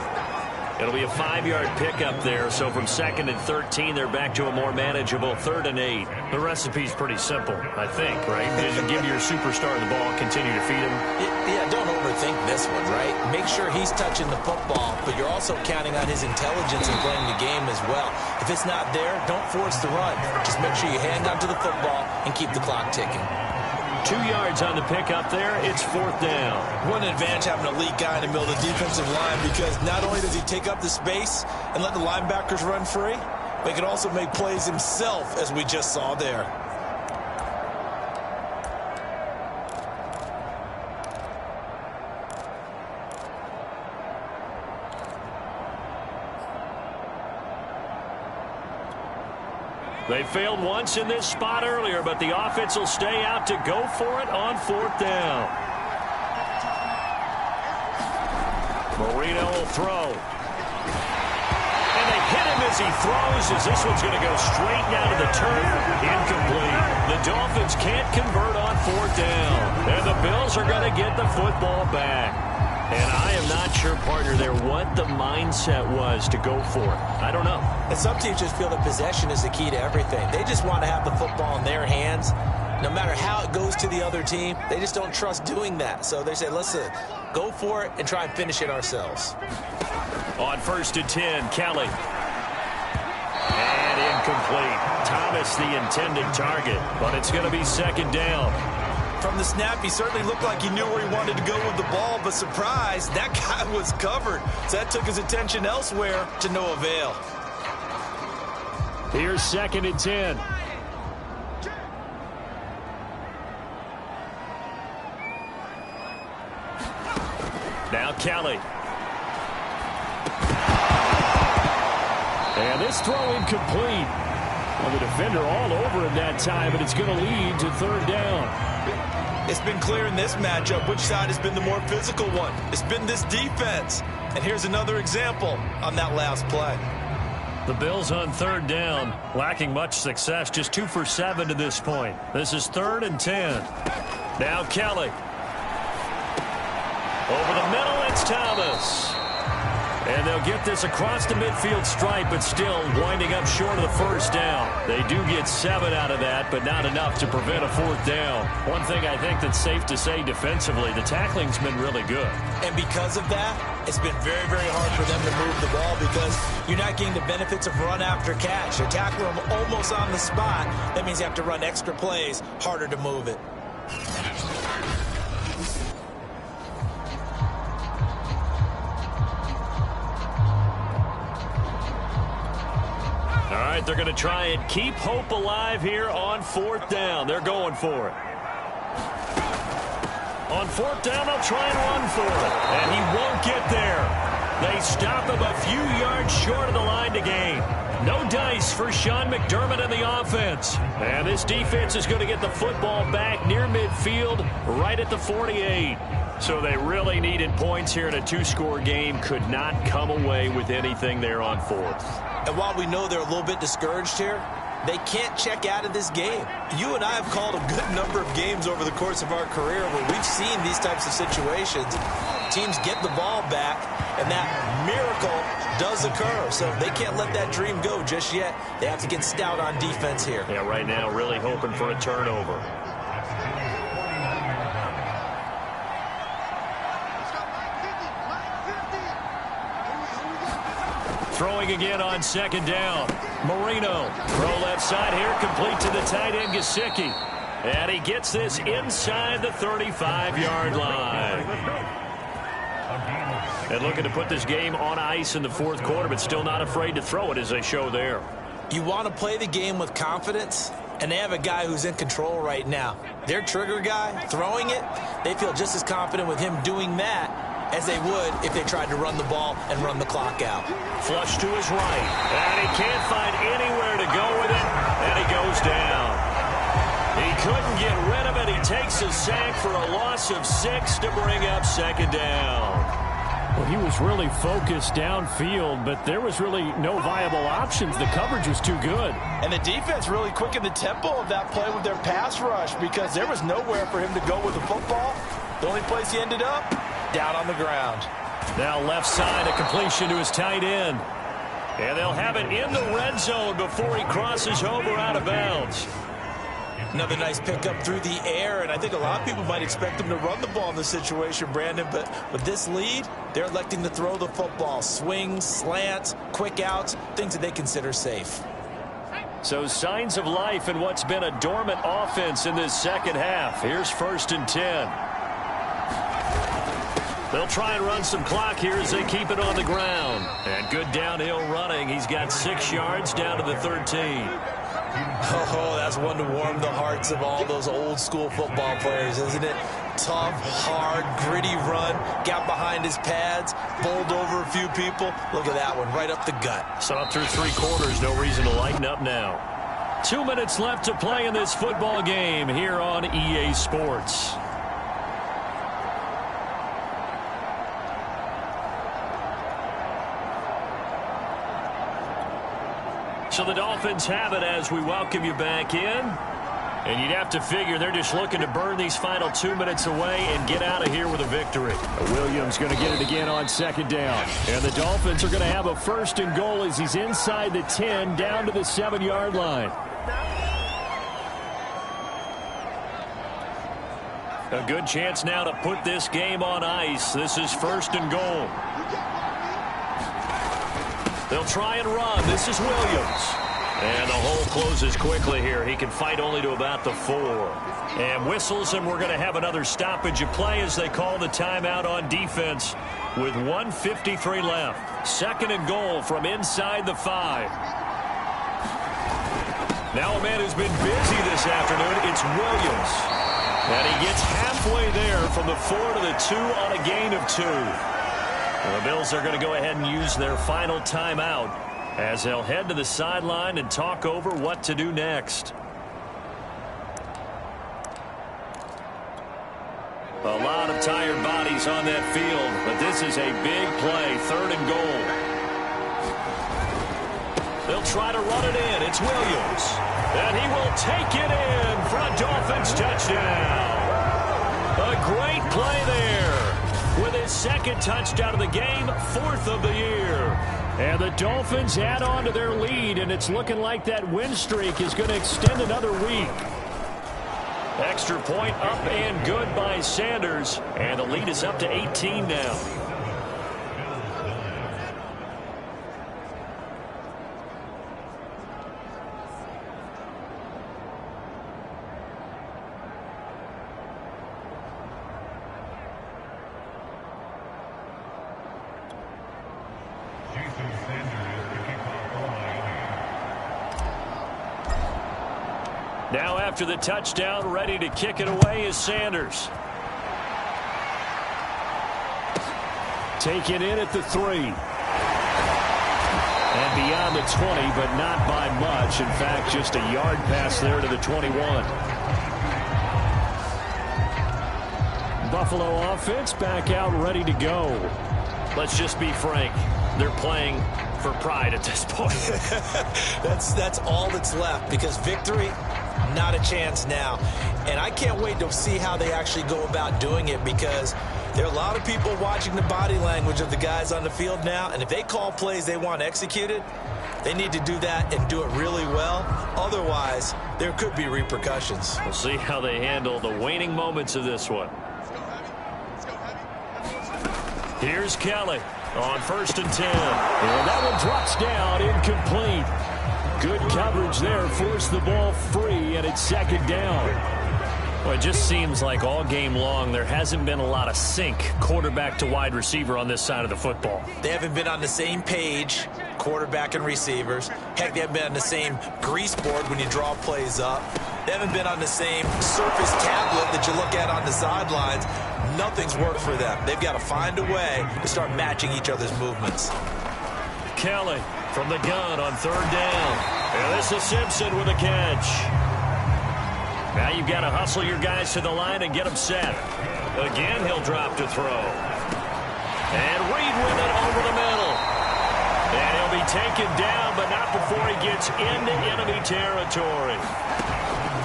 It'll be a 5-yard pickup there, so from 2nd and 13, they're back to a more manageable 3rd and 8. The recipe's pretty simple, I think, right? Just give your superstar the ball, continue to feed him. Yeah, don't overthink this one, right? Make sure he's touching the football, but you're also counting on his intelligence in playing the game as well. If it's not there, don't force the run. Just make sure you hang on to the football and keep the clock ticking. 2 yards on the pickup there. It's 4th down. What an advantage having an elite guy in the middle of the defensive line, because not only does he take up the space and let the linebackers run free, but he can also make plays himself, as we just saw there. They failed once in this spot earlier, but the offense will stay out to go for it on 4th down. Marino will throw. And they hit him as he throws, as this one's going to go straight down to the turf. Incomplete. The Dolphins can't convert on 4th down. And the Bills are going to get the football back. And I am not sure, partner, there what the mindset was to go for it. I don't know. And some teams just feel that possession is the key to everything. They just want to have the football in their hands. No matter how it goes to the other team, they just don't trust doing that. So they say, let's go for it and try and finish it ourselves. On 1st and 10, Kelly. And incomplete. Thomas the intended target, but it's going to be 2nd down. From the snap, he certainly looked like he knew where he wanted to go with the ball, but surprise, that guy was covered. So that took his attention elsewhere to no avail. Here's 2nd and 10. Now Kelly. And this throw incomplete. Well, the defender all over him that time, but it's going to lead to 3rd down. It's been clear in this matchup which side has been the more physical one. It's been this defense. And here's another example on that last play. The Bills on 3rd down, lacking much success, just 2 for 7 to this point. This is 3rd and 10. Now Kelly. Over the middle, it's Thomas. And they'll get this across the midfield stripe, but still winding up short of the 1st down. They do get 7 out of that, but not enough to prevent a 4th down. One thing I think that's safe to say defensively, the tackling's been really good. And because of that, it's been very, very hard for them to move the ball because you're not getting the benefits of run after catch. They tackle them almost on the spot. That means you have to run extra plays, harder to move it. All right, they're going to try and keep hope alive here on 4th down. They're going for it. On 4th down, they'll try and run for it. And he won't get there. They stop him a few yards short of the line to gain. No dice for Sean McDermott and the offense. And this defense is going to get the football back near midfield, right at the 48. So they really needed points here in a two-score game. Could not come away with anything there on fourth. And while we know they're a little bit discouraged here, they can't check out of this game. You and I have called a good number of games over the course of our career where we've seen these types of situations. Teams get the ball back, and that miracle does occur. So they can't let that dream go just yet. They have to get stout on defense here. Yeah, right now really hoping for a turnover. Throwing again on second down. Marino. Throw left side here, complete to the tight end, Gesicki. And he gets this inside the 35-yard line. And looking to put this game on ice in the fourth quarter, but still not afraid to throw it as they show there. You want to play the game with confidence, and they have a guy who's in control right now. Their trigger guy, throwing it, they feel just as confident with him doing that as they would if they tried to run the ball and run the clock out. Flush to his right, and he can't find anywhere to go with it, and he goes down. He couldn't get rid of it. He takes a sack for a loss of 6 to bring up second down. Well, he was really focused downfield, but there was really no viable options. The coverage was too good. And the defense really quickened the tempo of that play with their pass rush because there was nowhere for him to go with the football. The only place he ended up, down on the ground. Now left side, a completion to his tight end. And they'll have it in the red zone before he crosses over out of bounds. Another nice pickup through the air, and I think a lot of people might expect them to run the ball in this situation, Brandon, but with this lead, they're electing to throw the football. Swings, slants, quick outs, things that they consider safe. So signs of life in what's been a dormant offense in this second half. Here's 1st and 10. They'll try and run some clock here as they keep it on the ground. And good downhill running. He's got 6 yards down to the 13. Oh, that's one to warm the hearts of all those old school football players, isn't it? Tough, hard, gritty run, got behind his pads, bowled over a few people. Look at that one, right up the gut. Saw through 3 quarters, no reason to lighten up now. 2 minutes left to play in this football game here on EA Sports. So the Dolphins have it as we welcome you back in. And you'd have to figure they're just looking to burn these final 2 minutes away and get out of here with a victory. Williams going to get it again on second down. And the Dolphins are going to have a 1st and goal as he's inside the 10 down to the 7-yard line. A good chance now to put this game on ice. This is 1st and goal. They'll try and run. This is Williams. And the hole closes quickly here. He can fight only to about the 4. And whistles, and we're going to have another stoppage of play as they call the timeout on defense with 1:53 left. 2nd and goal from inside the 5. Now a man who's been busy this afternoon, it's Williams. And he gets halfway there from the 4 to the 2 on a gain of 2. The Bills are going to go ahead and use their final timeout as they'll head to the sideline and talk over what to do next. A lot of tired bodies on that field, but this is a big play, 3rd and goal. They'll try to run it in. It's Williams. And he will take it in for a Dolphins touchdown. A great play there. With his 2nd touchdown of the game, 4th of the year. And the Dolphins add on to their lead, and it's looking like that win streak is going to extend another week. Extra point up and good by Sanders. And the lead is up to 18 now. Now after the touchdown, ready to kick it away is Sanders. Taken in at the 3. And beyond the 20, but not by much. In fact, just a yard pass there to the 21. Buffalo offense back out ready to go. Let's just be frank. They're playing for pride at this point. That's all that's left, because victory, not a chance now. And I can't wait to see how they actually go about doing it, because there are a lot of people watching the body language of the guys on the field now, and if they call plays they want executed, they need to do that and do it really well. Otherwise, there could be repercussions. We'll see how they handle the waning moments of this one. Here's Kelly on 1st and 10. And that one drops down, incomplete. Good coverage there, forced the ball free, and it's 2nd down. Well, it just seems like all game long there hasn't been a lot of sync quarterback to wide receiver on this side of the football. They haven't been on the same page, quarterback and receivers. Heck, they haven't been on the same grease board when you draw plays up. They haven't been on the same Surface tablet that you look at on the sidelines. Nothing's worked for them. They've got to find a way to start matching each other's movements. Kelly from the gun on 3rd down. And this is Simpson with a catch. Now you've got to hustle your guys to the line and get them set. Again, he'll drop to throw. And Reed with it over the middle. And he'll be taken down, but not before he gets into enemy territory.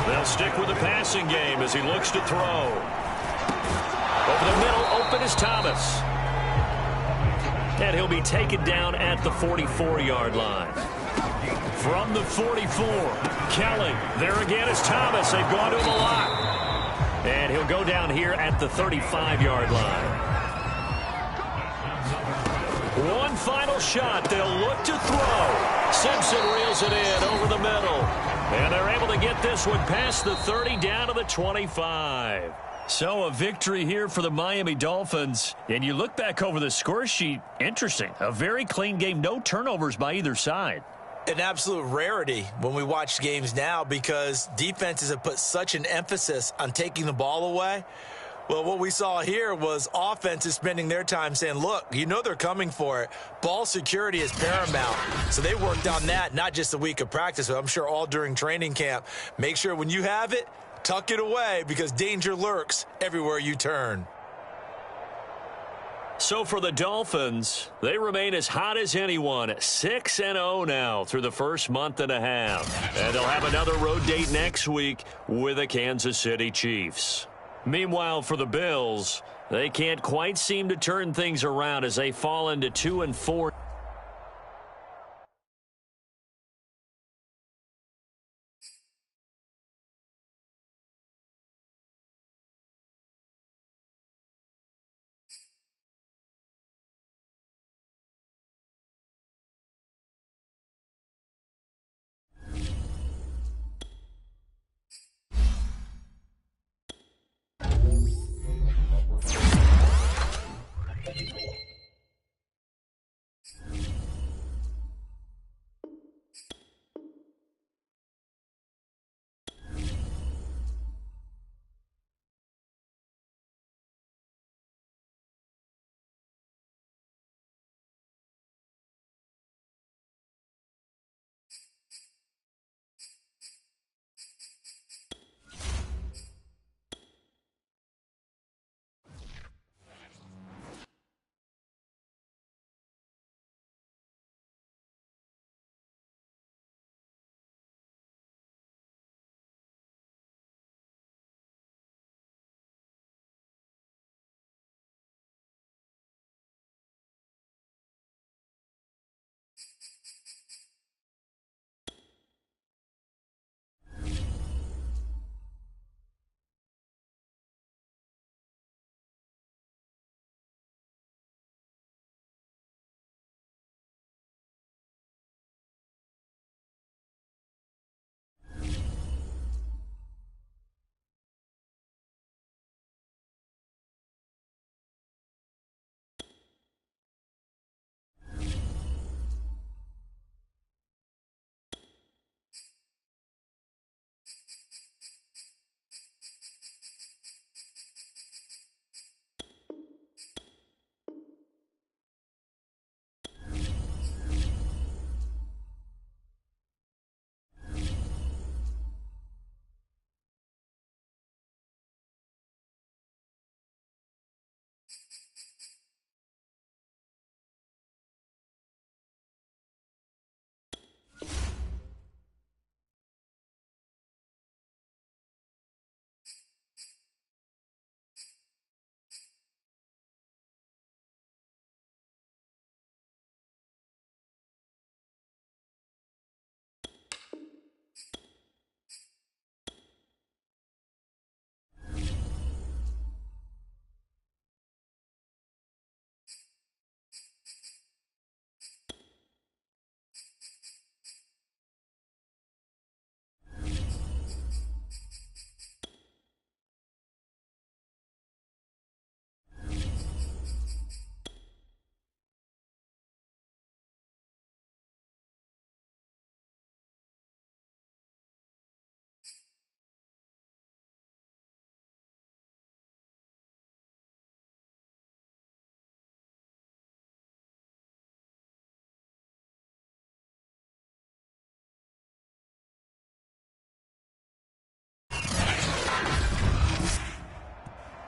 They'll stick with the passing game as he looks to throw. Over the middle, open is Thomas. And he'll be taken down at the 44-yard line. From the 44, Kelly. There again is Thomas. They've gone to him a lot. And he'll go down here at the 35-yard line. One final shot. They'll look to throw. Simpson reels it in over the middle. And they're able to get this one past the 30 down to the 25. So a victory here for the Miami Dolphins. And you look back over the score sheet, interesting. A very clean game, no turnovers by either side. An absolute rarity when we watch games now, because defenses have put such an emphasis on taking the ball away. Well, what we saw here was offenses spending their time saying, look, you know they're coming for it. Ball security is paramount. So they worked on that, not just a week of practice, but I'm sure all during training camp. Make sure when you have it, tuck it away, because danger lurks everywhere you turn. So for the Dolphins, they remain as hot as anyone, 6-0 now through the first month and a half. And they'll have another road date next week with the Kansas City Chiefs. Meanwhile, for the Bills, they can't quite seem to turn things around as they fall into 2-4.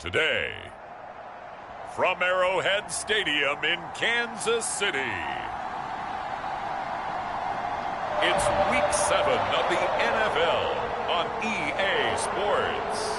Today, from Arrowhead Stadium in Kansas City, it's Week 7 of the NFL on EA Sports.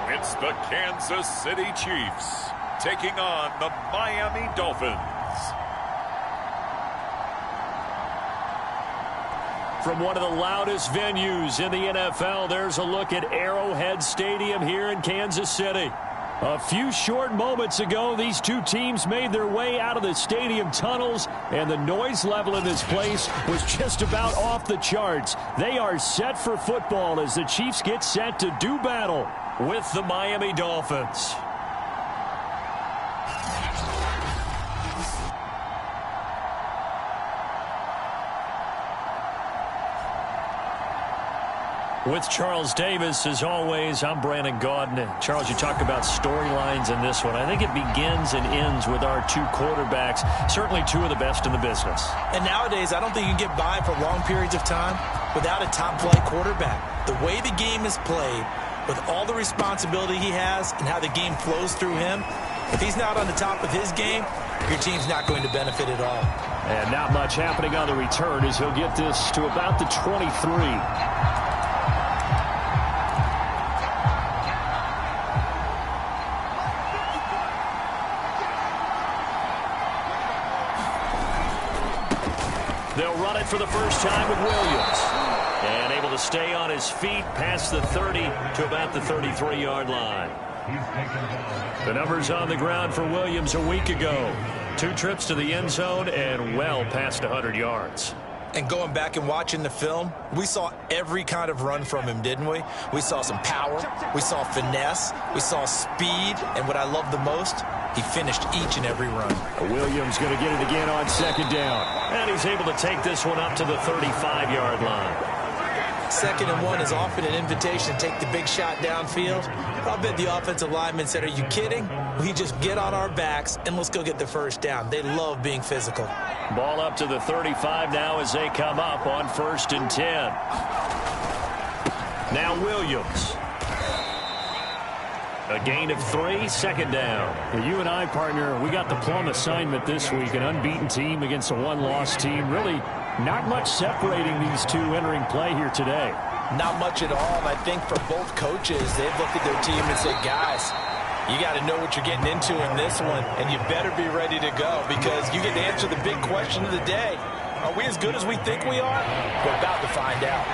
It's the Kansas City Chiefs taking on the Miami Dolphins. From one of the loudest venues in the NFL, there's a look at Arrowhead Stadium here in Kansas City. A few short moments ago, these two teams made their way out of the stadium tunnels, and the noise level in this place was just about off the charts. They are set for football as the Chiefs get set to do battle with the Miami Dolphins. With Charles Davis, as always, I'm Brandon Gaudin. Charles, you talk about storylines in this one. I think it begins and ends with our two quarterbacks, certainly two of the best in the business. And nowadays, I don't think you can get by for long periods of time without a top-flight quarterback. The way the game is played, with all the responsibility he has and how the game flows through him, if he's not on the top of his game, your team's not going to benefit at all. And not much happening on the return as he'll get this to about the 23. They'll run it for the first time with Williams. And able to stay on his feet past the 30 to about the 33-yard line. The numbers on the ground for Williams a week ago. 2 trips to the end zone and well past 100 yards. And going back and watching the film, we saw every kind of run from him, didn't we? We saw some power, we saw finesse, we saw speed, and what I love the most, he finished each and every run. Williams going to get it again on second down. And he's able to take this one up to the 35-yard line. 2nd and 1 is often an invitation to take the big shot downfield. I'll bet the offensive lineman said, are you kidding? We just get on our backs and let's go get the first down. They love being physical. Ball up to the 35 now as they come up on 1st and 10. Now Williams. A gain of 3, 2nd down. Well, you and I, partner, we got the plum assignment this week. An unbeaten team against a one-loss team. Really not much separating these two entering play here today. Not much at all. And I think for both coaches, they've looked at their team and said, guys, you got to know what you're getting into in this one, and you better be ready to go because you get to answer the big question of the day. Are we as good as we think we are? We're about to find out.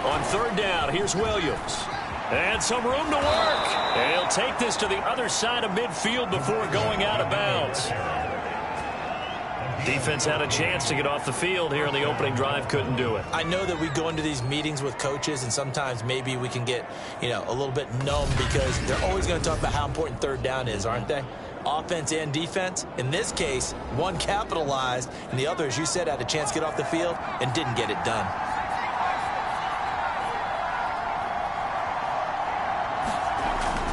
On 3rd down, here's Williams. And some room to work. And he'll take this to the other side of midfield before going out of bounds. Defense had a chance to get off the field here in the opening drive, couldn't do it. I know that we go into these meetings with coaches, and sometimes maybe we can get, a little bit numb because they're always going to talk about how important 3rd down is, aren't they? Offense and defense. In this case, one capitalized, and the other, as you said, had a chance to get off the field and didn't get it done.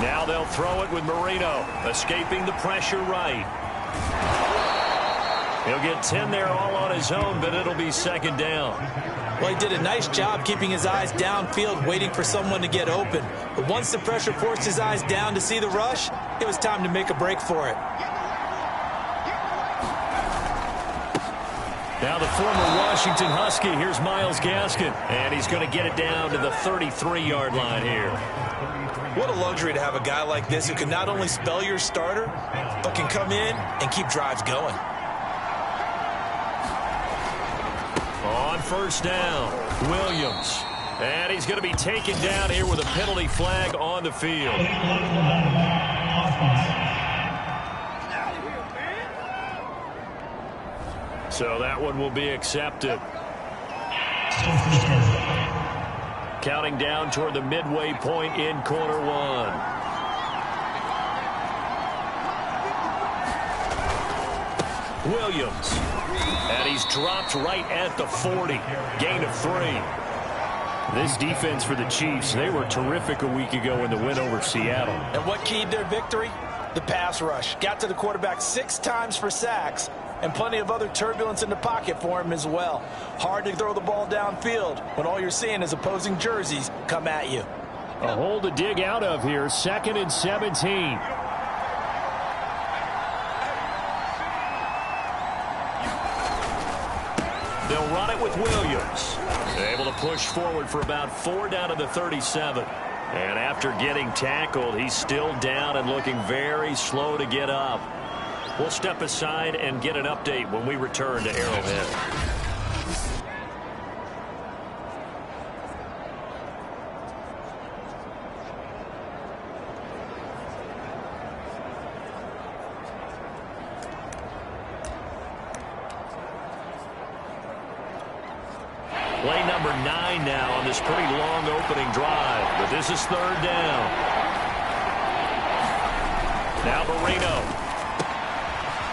Now they'll throw it with Marino, escaping the pressure right. He'll get 10 there all on his own, but it'll be 2nd down. Well, he did a nice job keeping his eyes downfield, waiting for someone to get open. But once the pressure forced his eyes down to see the rush, it was time to make a break for it. Now the former Washington Husky, here's Myles Gaskin. And he's going to get it down to the 33-yard line here. What a luxury to have a guy like this who can not only spell your starter, but can come in and keep drives going. On 1st down, Williams. And he's going to be taken down here with a penalty flag on the field. So that one will be accepted. Counting down toward the midway point in quarter 1. Williams. And he's dropped right at the 40. Gain of 3. This defense for the Chiefs, they were terrific a week ago in the win over Seattle. And what keyed their victory? The pass rush. Got to the quarterback 6 times for sacks, and plenty of other turbulence in the pocket for him as well. Hard to throw the ball downfield when all you're seeing is opposing jerseys come at you. A hole to dig out of here. 2nd and 17. They'll run it with Williams. Able to push forward for about 4 down to the 37. And after getting tackled, he's still down and looking very slow to get up. We'll step aside and get an update when we return to Arrowhead. Play number 9 now on this pretty long opening drive, but this is 3rd down. Now Marino.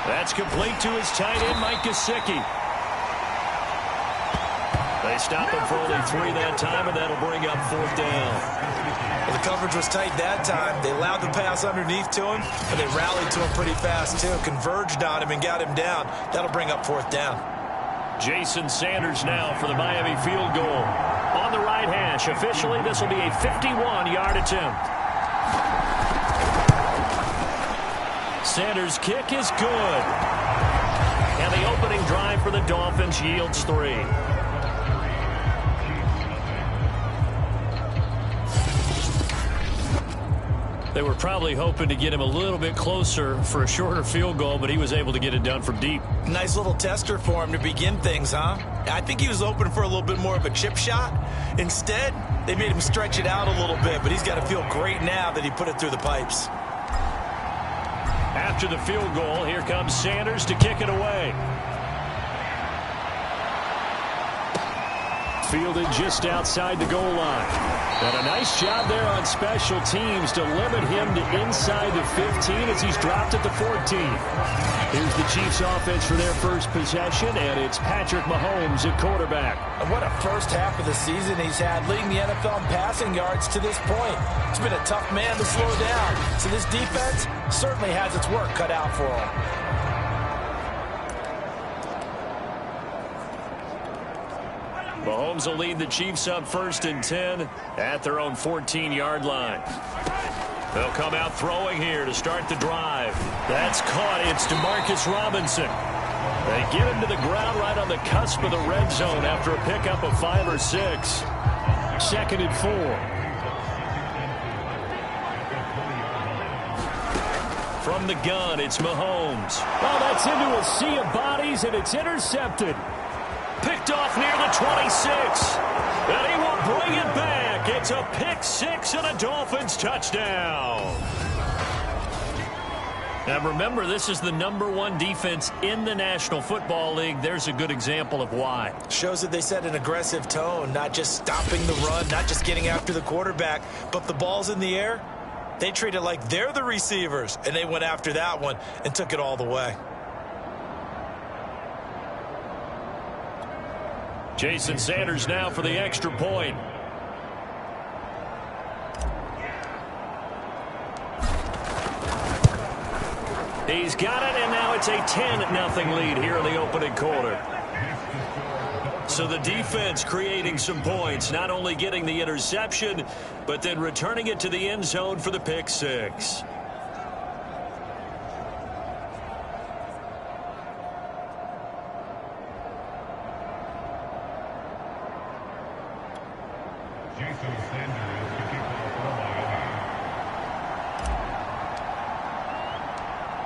That's complete to his tight end, Mike Gesicki. They stop him for only 3 that time, and that'll bring up 4th down. Well, the coverage was tight that time. They allowed the pass underneath to him, but they rallied to him pretty fast, too. Converged on him and got him down. That'll bring up 4th down. Jason Sanders now for the Miami field goal. On the right hash. Officially, this will be a 51-yard attempt. Sanders' kick is good. And the opening drive for the Dolphins yields 3. They were probably hoping to get him a little bit closer for a shorter field goal, but he was able to get it done from deep. Nice little tester for him to begin things, huh? I think he was open for a little bit more of a chip shot. Instead, they made him stretch it out a little bit, but he's got to feel great now that he put it through the pipes. After the field goal, here comes Sanders to kick it away. Fielded just outside the goal line. And a nice job there on special teams to limit him to inside the 15 as he's dropped at the 14. Here's the Chiefs offense for their first possession, and it's Patrick Mahomes at quarterback. And what a first half of the season he's had, leading the NFL in passing yards to this point. It's been a tough man to slow down. So this defense certainly has its work cut out for him. Mahomes will lead the Chiefs up 1st and 10 at their own 14-yard line. They'll come out throwing here to start the drive. That's caught. It's Demarcus Robinson. They get him to the ground right on the cusp of the red zone after a pickup of 5 or 6. 2nd and 4. From the gun, it's Mahomes. Oh, that's into a sea of bodies, and it's intercepted. Picked off near the 26. And he will bring it back. It's a pick 6 and a Dolphins touchdown. Now remember, this is the #1 defense in the National Football League. There's a good example of why. Shows that they set an aggressive tone, not just stopping the run, not just getting after the quarterback, but the ball's in the air. They treat it like they're the receivers, and they went after that one and took it all the way. Jason Sanders now for the extra point. He's got it, and now it's a 10-0 lead here in the opening quarter. So the defense creating some points, not only getting the interception, but then returning it to the end zone for the pick 6.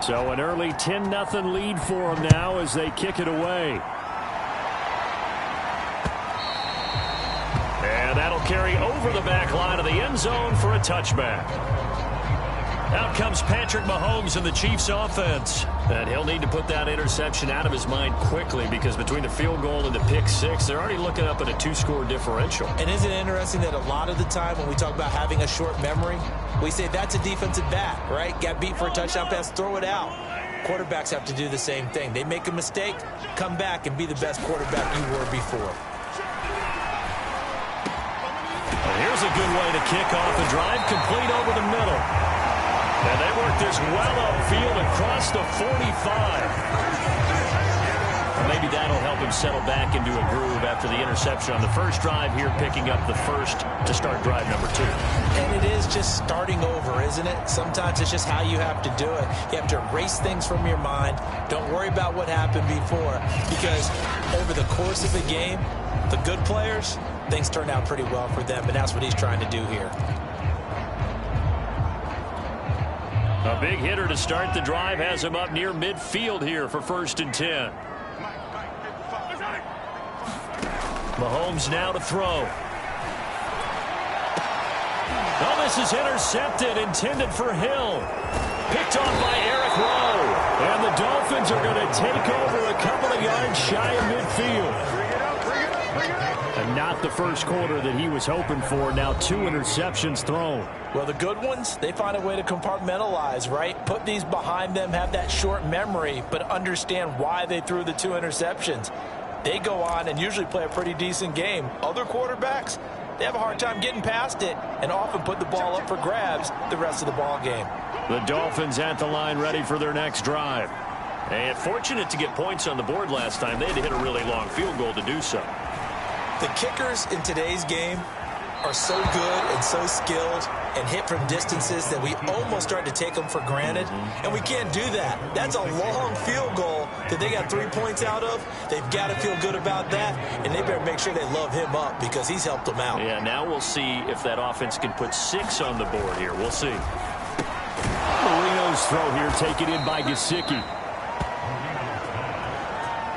So an early 10-0 lead for them now as they kick it away. And that'll carry over the back line of the end zone for a touchback. Out comes Patrick Mahomes and the Chiefs offense. And he'll need to put that interception out of his mind quickly, because between the field goal and the pick 6, they're already looking up at a 2-score differential. And isn't it interesting that a lot of the time when we talk about having a short memory, we say that's a defensive back, right? Got beat for a touchdown pass, throw it out. quarterbacks have to do the same thing. They make a mistake, come back and be the best quarterback you were before. Well, here's a good way to kick off a drive, complete over the middle. And they work this well upfield across the 45. Maybe that'll help him settle back into a groove after the interception on the first drive here, picking up the first to start drive number 2. And it is just starting over, isn't it? Sometimes it's just how you have to do it. You have to erase things from your mind. Don't worry about what happened before, because over the course of the game, the good players, things turn out pretty well for them, and that's what he's trying to do here. A big hitter to start the drive has him up near midfield here for 1st and 10. Mahomes now to throw. Oh, this is intercepted, intended for Hill. Picked off by Eric Rowe. And the Dolphins are going to take over a couple of yards shy of midfield. And not the first quarter that he was hoping for. Now 2 interceptions thrown. Well, the good ones, they find a way to compartmentalize, right? Put these behind them, have that short memory, but understand why they threw the 2 interceptions. They go on and usually play a pretty decent game. Other quarterbacks, they have a hard time getting past it and often put the ball up for grabs the rest of the ball game. The Dolphins at the line ready for their next drive. And fortunate to get points on the board last time. They had to hit a really long field goal to do so. The kickers in today's game are so good and so skilled and hit from distances that we almost start to take them for granted. And we can't do that. That's a long field goal that they got 3 points out of. They've got to feel good about that, and they better make sure they love him up because he's helped them out. Yeah, now we'll see if that offense can put 6 on the board here. We'll see. Marino's throw here taken in by Gesicki.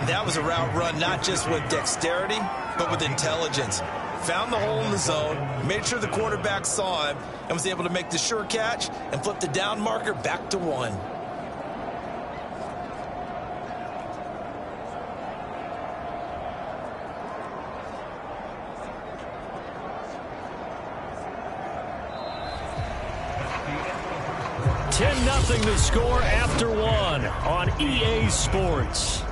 That was a route run not just with dexterity, but with intelligence. Found the hole in the zone, made sure the quarterback saw him, and was able to make the sure catch and flip the down marker back to 1. $10-0 the score after 1 on EA Sports.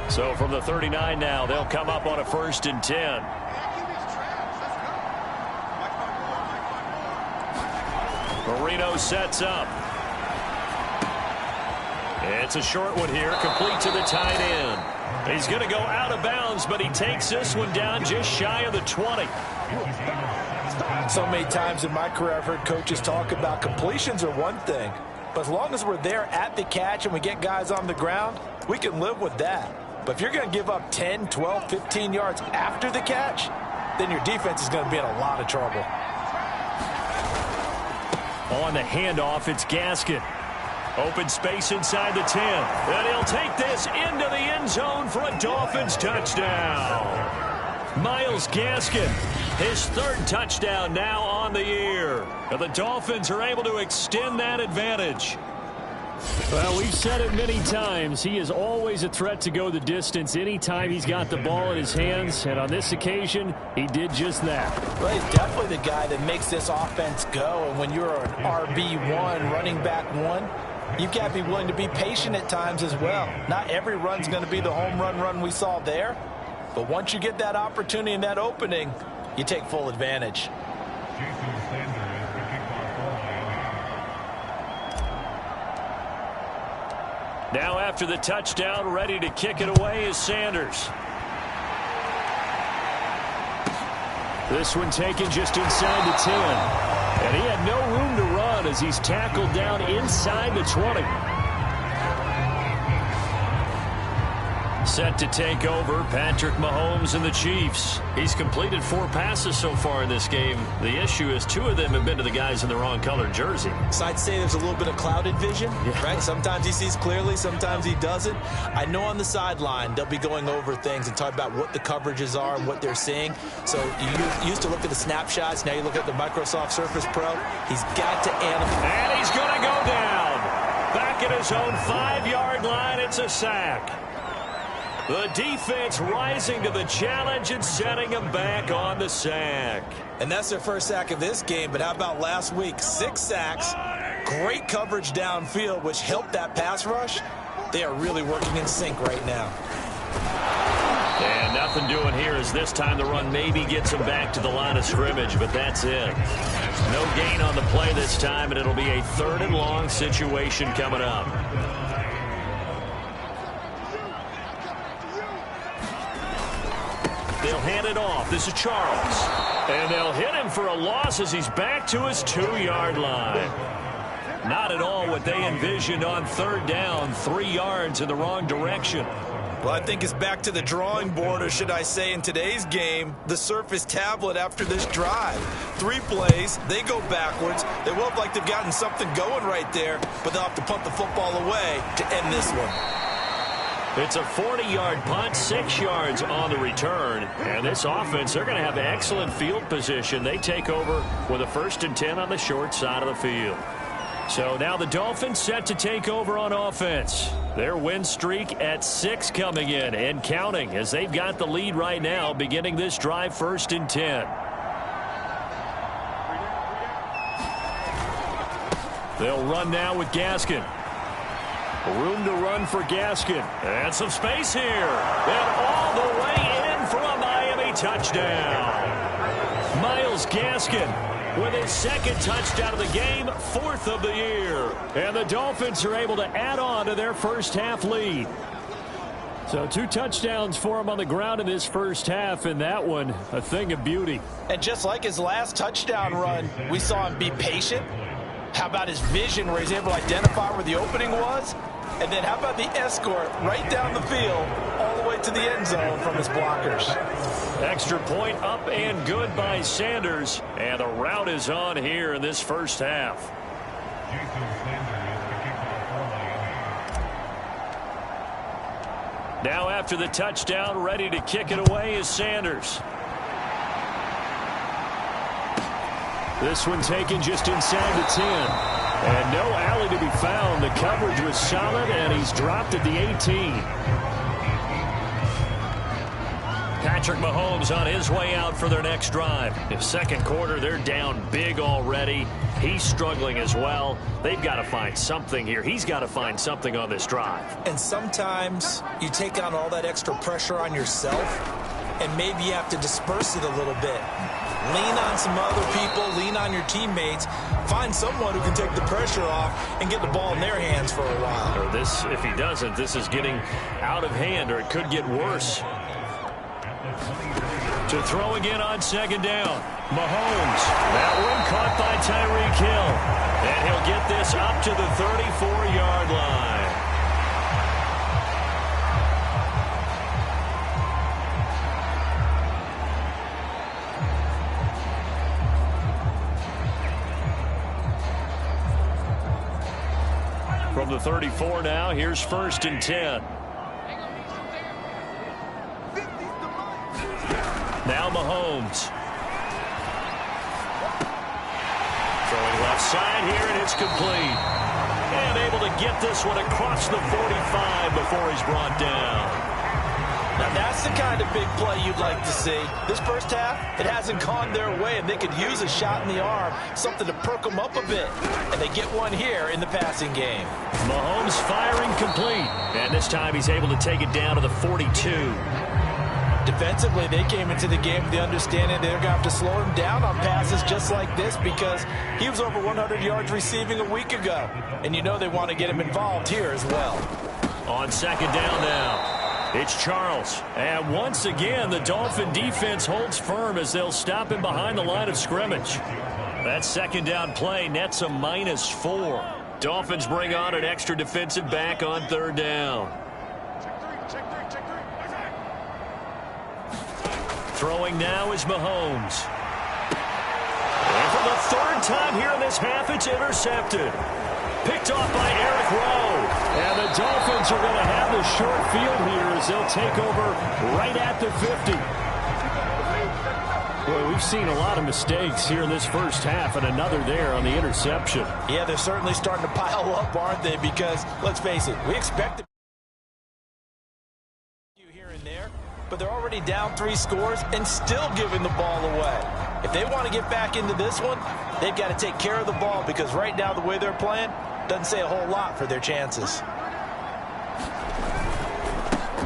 So from the 39 now, they'll come up on a 1st and 10. Marino sets up. It's a short one here, complete to the tight end. He's going to go out of bounds, but he takes this one down just shy of the 20. So many times in my career I've heard coaches talk about completions are one thing, but as long as we're there at the catch and we get guys on the ground, we can live with that. But if you're going to give up 10, 12, 15 yards after the catch, then your defense is going to be in a lot of trouble. On the handoff, it's Gaskin. Open space inside the 10. And he'll take this into the end zone for a Dolphins touchdown. Myles Gaskin, his 3rd touchdown now on the year. And the Dolphins are able to extend that advantage. Well, we've said it many times. He is always a threat to go the distance anytime he's got the ball in his hands. And on this occasion, he did just that. Well, he's definitely the guy that makes this offense go. And when you're an RB1, running back 1, you've got to be willing to be patient at times as well. Not every run's going to be the home run we saw there. But once you get that opportunity and that opening, you take full advantage. Now after the touchdown, ready to kick it away is Sanders. This one taken just inside the 10. And he had no room to run as he's tackled down inside the 20. Set to take over, Patrick Mahomes and the Chiefs. He's completed 4 passes so far in this game. The issue is 2 of them have been to the guys in the wrong colored jersey. So I'd say there's a little bit of clouded vision, right? Sometimes he sees clearly, sometimes he doesn't. I know on the sideline they'll be going over things and talk about what the coverages are and what they're seeing. So you used to look at the snapshots. Now you look at the Microsoft Surface Pro. He's got to animate. And he's going to go down. Back at his own 5-yard line, it's a sack. The defense rising to the challenge and setting him back on the sack. And that's their first sack of this game, but how about last week? 6 sacks, great coverage downfield, which helped that pass rush. They are really working in sync right now. And nothing doing here as this time the run maybe gets him back to the line of scrimmage, but that's it. No gain on the play this time, and it'll be a 3rd and long situation coming up. They'll hand it off. This is Charles. And they'll hit him for a loss as he's back to his 2-yard line. Not at all what they envisioned on 3rd down. 3 yards in the wrong direction. Well, I think it's back to the drawing board, or should I say in today's game, the Surface tablet after this drive. 3 plays, they go backwards. They will look like they've gotten something going right there, but they'll have to punt the football away to end this one. It's a 40-yard punt, 6 yards on the return. And this offense, they're going to have excellent field position. They take over with a 1st and 10 on the short side of the field. So now the Dolphins set to take over on offense. Their win streak at 6 coming in and counting as they've got the lead right now beginning this drive 1st and 10. They'll run now with Gaskin. Room to run for Gaskin. And some space here. And all the way in for a Miami touchdown. Myles Gaskin with his 2nd touchdown of the game, 4th of the year. And the Dolphins are able to add on to their first half lead. So 2 touchdowns for him on the ground in this first half, and that one a thing of beauty. And just like his last touchdown run, we saw him be patient. How about his vision where he's able to identify where the opening was? And then how about the escort right down the field all the way to the end zone from his blockers? Extra point up and good by Sanders. And the route is on here in this first half. Now after the touchdown, ready to kick it away is Sanders. This one taken just inside the 10. And no alley to be found. The coverage was solid, and he's dropped at the 18. Patrick Mahomes on his way out for their next drive. In 2nd quarter, they're down big already. He's struggling as well. They've got to find something here. He's got to find something on this drive. And sometimes you take on all that extra pressure on yourself, and maybe you have to disperse it a little bit. Lean on some other people, lean on your teammates, find someone who can take the pressure off and get the ball in their hands for a while. Or this, if he doesn't, this is getting out of hand, or it could get worse. To throw again on 2nd down. Mahomes. That one caught by Tyreek Hill. And he'll get this up to the 34-yard line. From the 34 now, here's 1st and 10. Now Mahomes. Throwing left side here, and it's complete. And able to get this one across the 45 before he's brought down. Now that's the kind of big play you'd like to see. This first half, it hasn't gone their way, and they could use a shot in the arm, something to perk them up a bit. And they get one here in the passing game. Mahomes firing complete. And this time he's able to take it down to the 42. Defensively, they came into the game with the understanding they're going to have to slow him down on passes just like this because he was over 100 yards receiving a week ago. And you know they want to get him involved here as well. On 2nd down now. It's Charles. And once again, the Dolphin defense holds firm as they'll stop him behind the line of scrimmage. That 2nd down play nets a -4. Dolphins bring on an extra defensive back on 3rd down. Throwing now is Mahomes. And for the third time here in this half, it's intercepted. Picked off by Eric Rowe. And the Dolphins are going to have the short field here as they'll take over right at the 50. Boy, we've seen a lot of mistakes here in this first half, and another there on the interception. Yeah, they're certainly starting to pile up, aren't they? Because, let's face it, we expect here and there, but they're already down 3 scores and still giving the ball away. If they want to get back into this one, they've got to take care of the ball, because right now the way they're playing doesn't say a whole lot for their chances.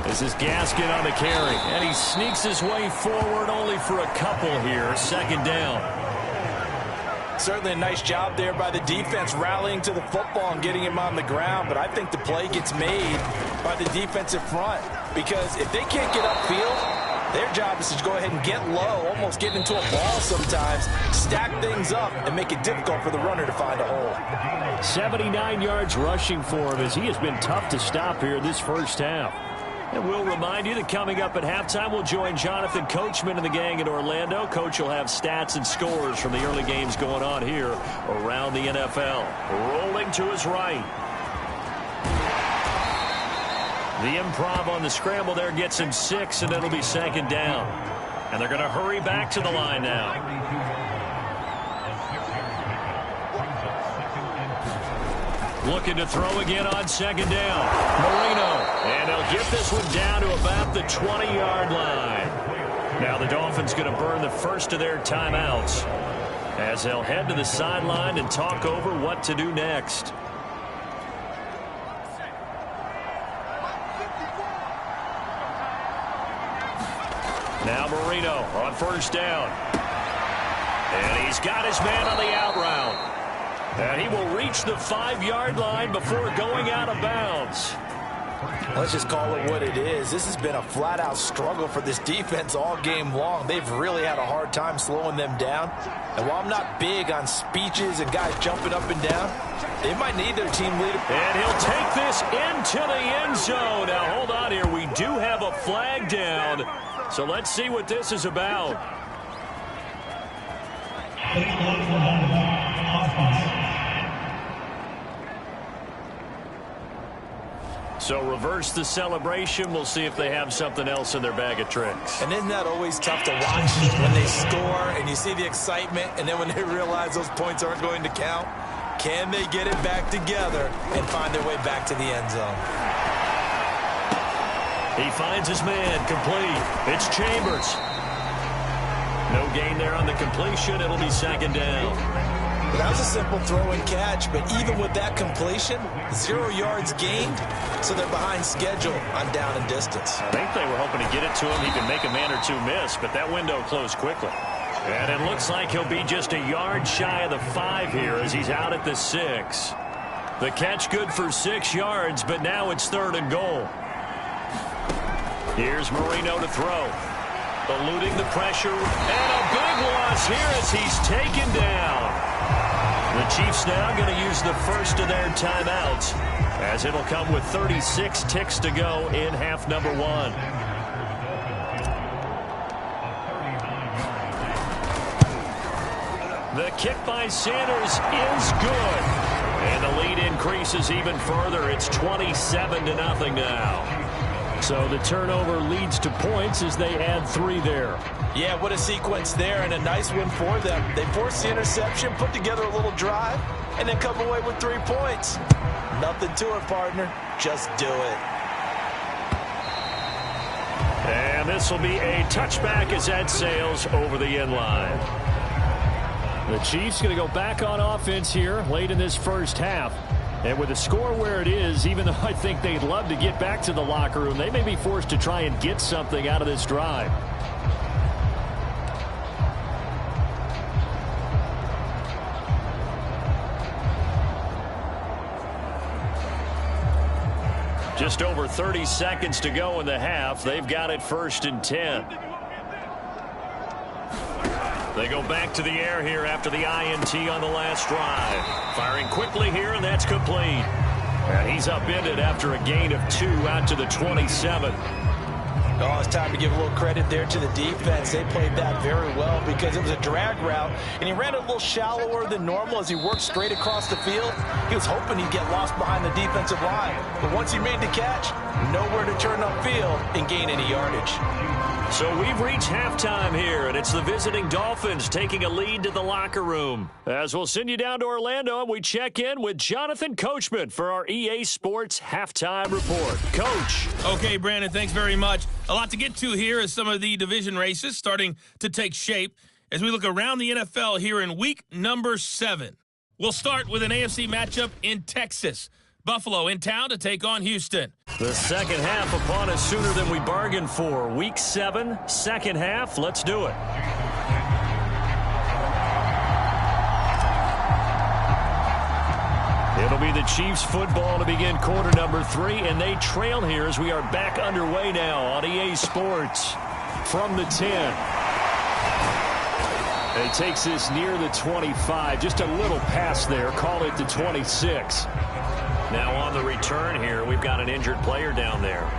This is Gaskin on the carry, and he sneaks his way forward only for a couple here. Second down. Certainly a nice job there by the defense rallying to the football and getting him on the ground, but I think the play gets made by the defensive front, because if they can't get upfield, their job is to go ahead and get low, almost get into a ball sometimes, stack things up, and make it difficult for the runner to find a hole. 79 yards rushing for him as he has been tough to stop here this first half. And we'll remind you that coming up at halftime, we'll join Jonathan Coachman and the gang in Orlando. Coach will have stats and scores from the early games going on here around the NFL. Rolling to his right. The improv on the scramble there gets him 6, and it'll be second down. And they're going to hurry back to the line now. Looking to throw again on second down. Marino. And they'll get this one down to about the 20-yard line. Now the Dolphins going to burn the first of their timeouts as they'll head to the sideline and talk over what to do next. Now Marino on first down. And he's got his man on the out route. And he will reach the 5-yard line before going out of bounds. Let's just call it what it is. This has been a flat-out struggle for this defense all game long. They've really had a hard time slowing them down. And while I'm not big on speeches and guys jumping up and down, they might need their team leader. And he'll take this into the end zone. Now, hold on here. We do have a flag down. So let's see what this is about. So reverse the celebration. We'll see if they have something else in their bag of tricks. And isn't that always tough to watch when they score and you see the excitement, and then when they realize those points aren't going to count? Can they get it back together and find their way back to the end zone? He finds his man, complete. It's Chambers. No gain there on the completion. It'll be second down. That was a simple throw and catch, but even with that completion, 0 yards gained, so they're behind schedule on down and distance. I think they were hoping to get it to him. He could make a man or two miss, but that window closed quickly. And it looks like he'll be just a yard shy of the 5 here as he's out at the 6. The catch good for 6 yards, but now it's 3rd and goal. Here's Marino to throw. Eluding the pressure, and a big loss here as he's taken down. The Chiefs now going to use the first of their timeouts as it'll come with 36 ticks to go in half number 1. The kick by Sanders is good. And the lead increases even further. It's 27-0 now. So the turnover leads to points as they add 3 there. Yeah, what a sequence there, and a nice one for them. They forced the interception, put together a little drive, and then come away with 3 points. Nothing to it, partner. Just do it. And this will be a touchback as that sails over the end line. The Chiefs going to go back on offense here late in this first half. And with the score where it is, even though I think they'd love to get back to the locker room, they may be forced to try and get something out of this drive. Just over 30 seconds to go in the half. They've got it 1st and 10. They go back to the air here after the INT on the last drive. Firing quickly here, and that's complete. And he's upended after a gain of 2 out to the 27. Oh, it's time to give a little credit there to the defense. They played that very well because it was a drag route, and he ran a little shallower than normal as he worked straight across the field. He was hoping he'd get lost behind the defensive line, but once he made the catch, nowhere to turn upfield and gain any yardage. So we've reached halftime here, and it's the visiting Dolphins taking a lead to the locker room. As we'll send you down to Orlando, and we check in with Jonathan Coachman for our EA Sports Halftime Report. Coach. Okay, Brandon, thanks very much. A lot to get to here as some of the division races starting to take shape as we look around the NFL here in week number 7. We'll start with an AFC matchup in Texas. Buffalo in town to take on Houston. The second half upon us sooner than we bargained for. Week 7, second half. Let's do it. It'll be the Chiefs football to begin quarter number 3, and they trail here as we are back underway now on EA Sports from the 10. And he takes this near the 25, just a little pass there, call it the 26. Now on the return here, we've got an injured player down there.